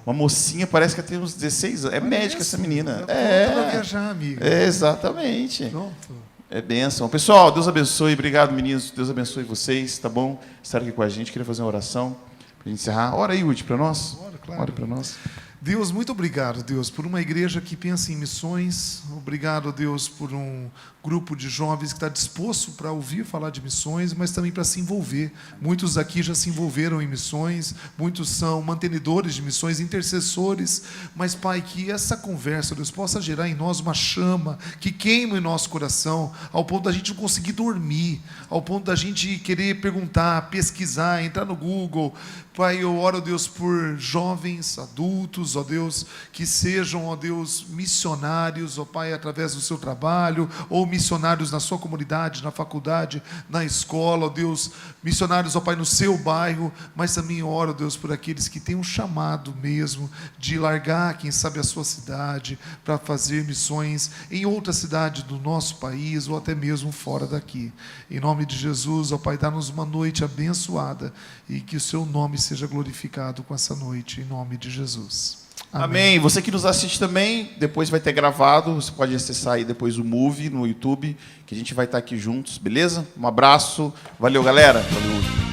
Uma mocinha, parece que ela tem uns 16 anos. É médica essa menina. Ela viajar, amiga. Exatamente. Pronto. É bênção. Pessoal, Deus abençoe. Obrigado, meninos. Deus abençoe vocês, tá bom? Estar aqui com a gente. Queria fazer uma oração para a gente encerrar. Ora aí, Udi, para nós. Claro. Ora para nós. Deus, muito obrigado, Deus, por uma igreja que pensa em missões. Obrigado, Deus, por um grupo de jovens que está disposto para ouvir falar de missões, mas também para se envolver. Muitos aqui já se envolveram em missões, muitos são mantenedores de missões, intercessores. Mas, Pai, que essa conversa, Deus, possa gerar em nós uma chama que queima em nosso coração, ao ponto da gente não conseguir dormir, ao ponto da gente querer perguntar, pesquisar, entrar no Google. Pai, eu oro, Deus, por jovens, adultos, ó Deus, que sejam, ó Deus, missionários, ó Pai, através do seu trabalho, ou missionários na sua comunidade, na faculdade, na escola, ó Deus, missionários, ó Pai, no seu bairro, mas também oro, Deus, por aqueles que têm um chamado mesmo de largar, quem sabe, a sua cidade, para fazer missões em outra cidade do nosso país, ou até mesmo fora daqui. Em nome de Jesus, ó Pai, dá-nos uma noite abençoada, e que o seu nome seja glorificado com essa noite, em nome de Jesus. Amém. Você que nos assiste também, depois vai ter gravado, você pode acessar aí depois o Move no YouTube, que a gente vai estar aqui juntos, beleza? Um abraço, valeu galera. Valeu.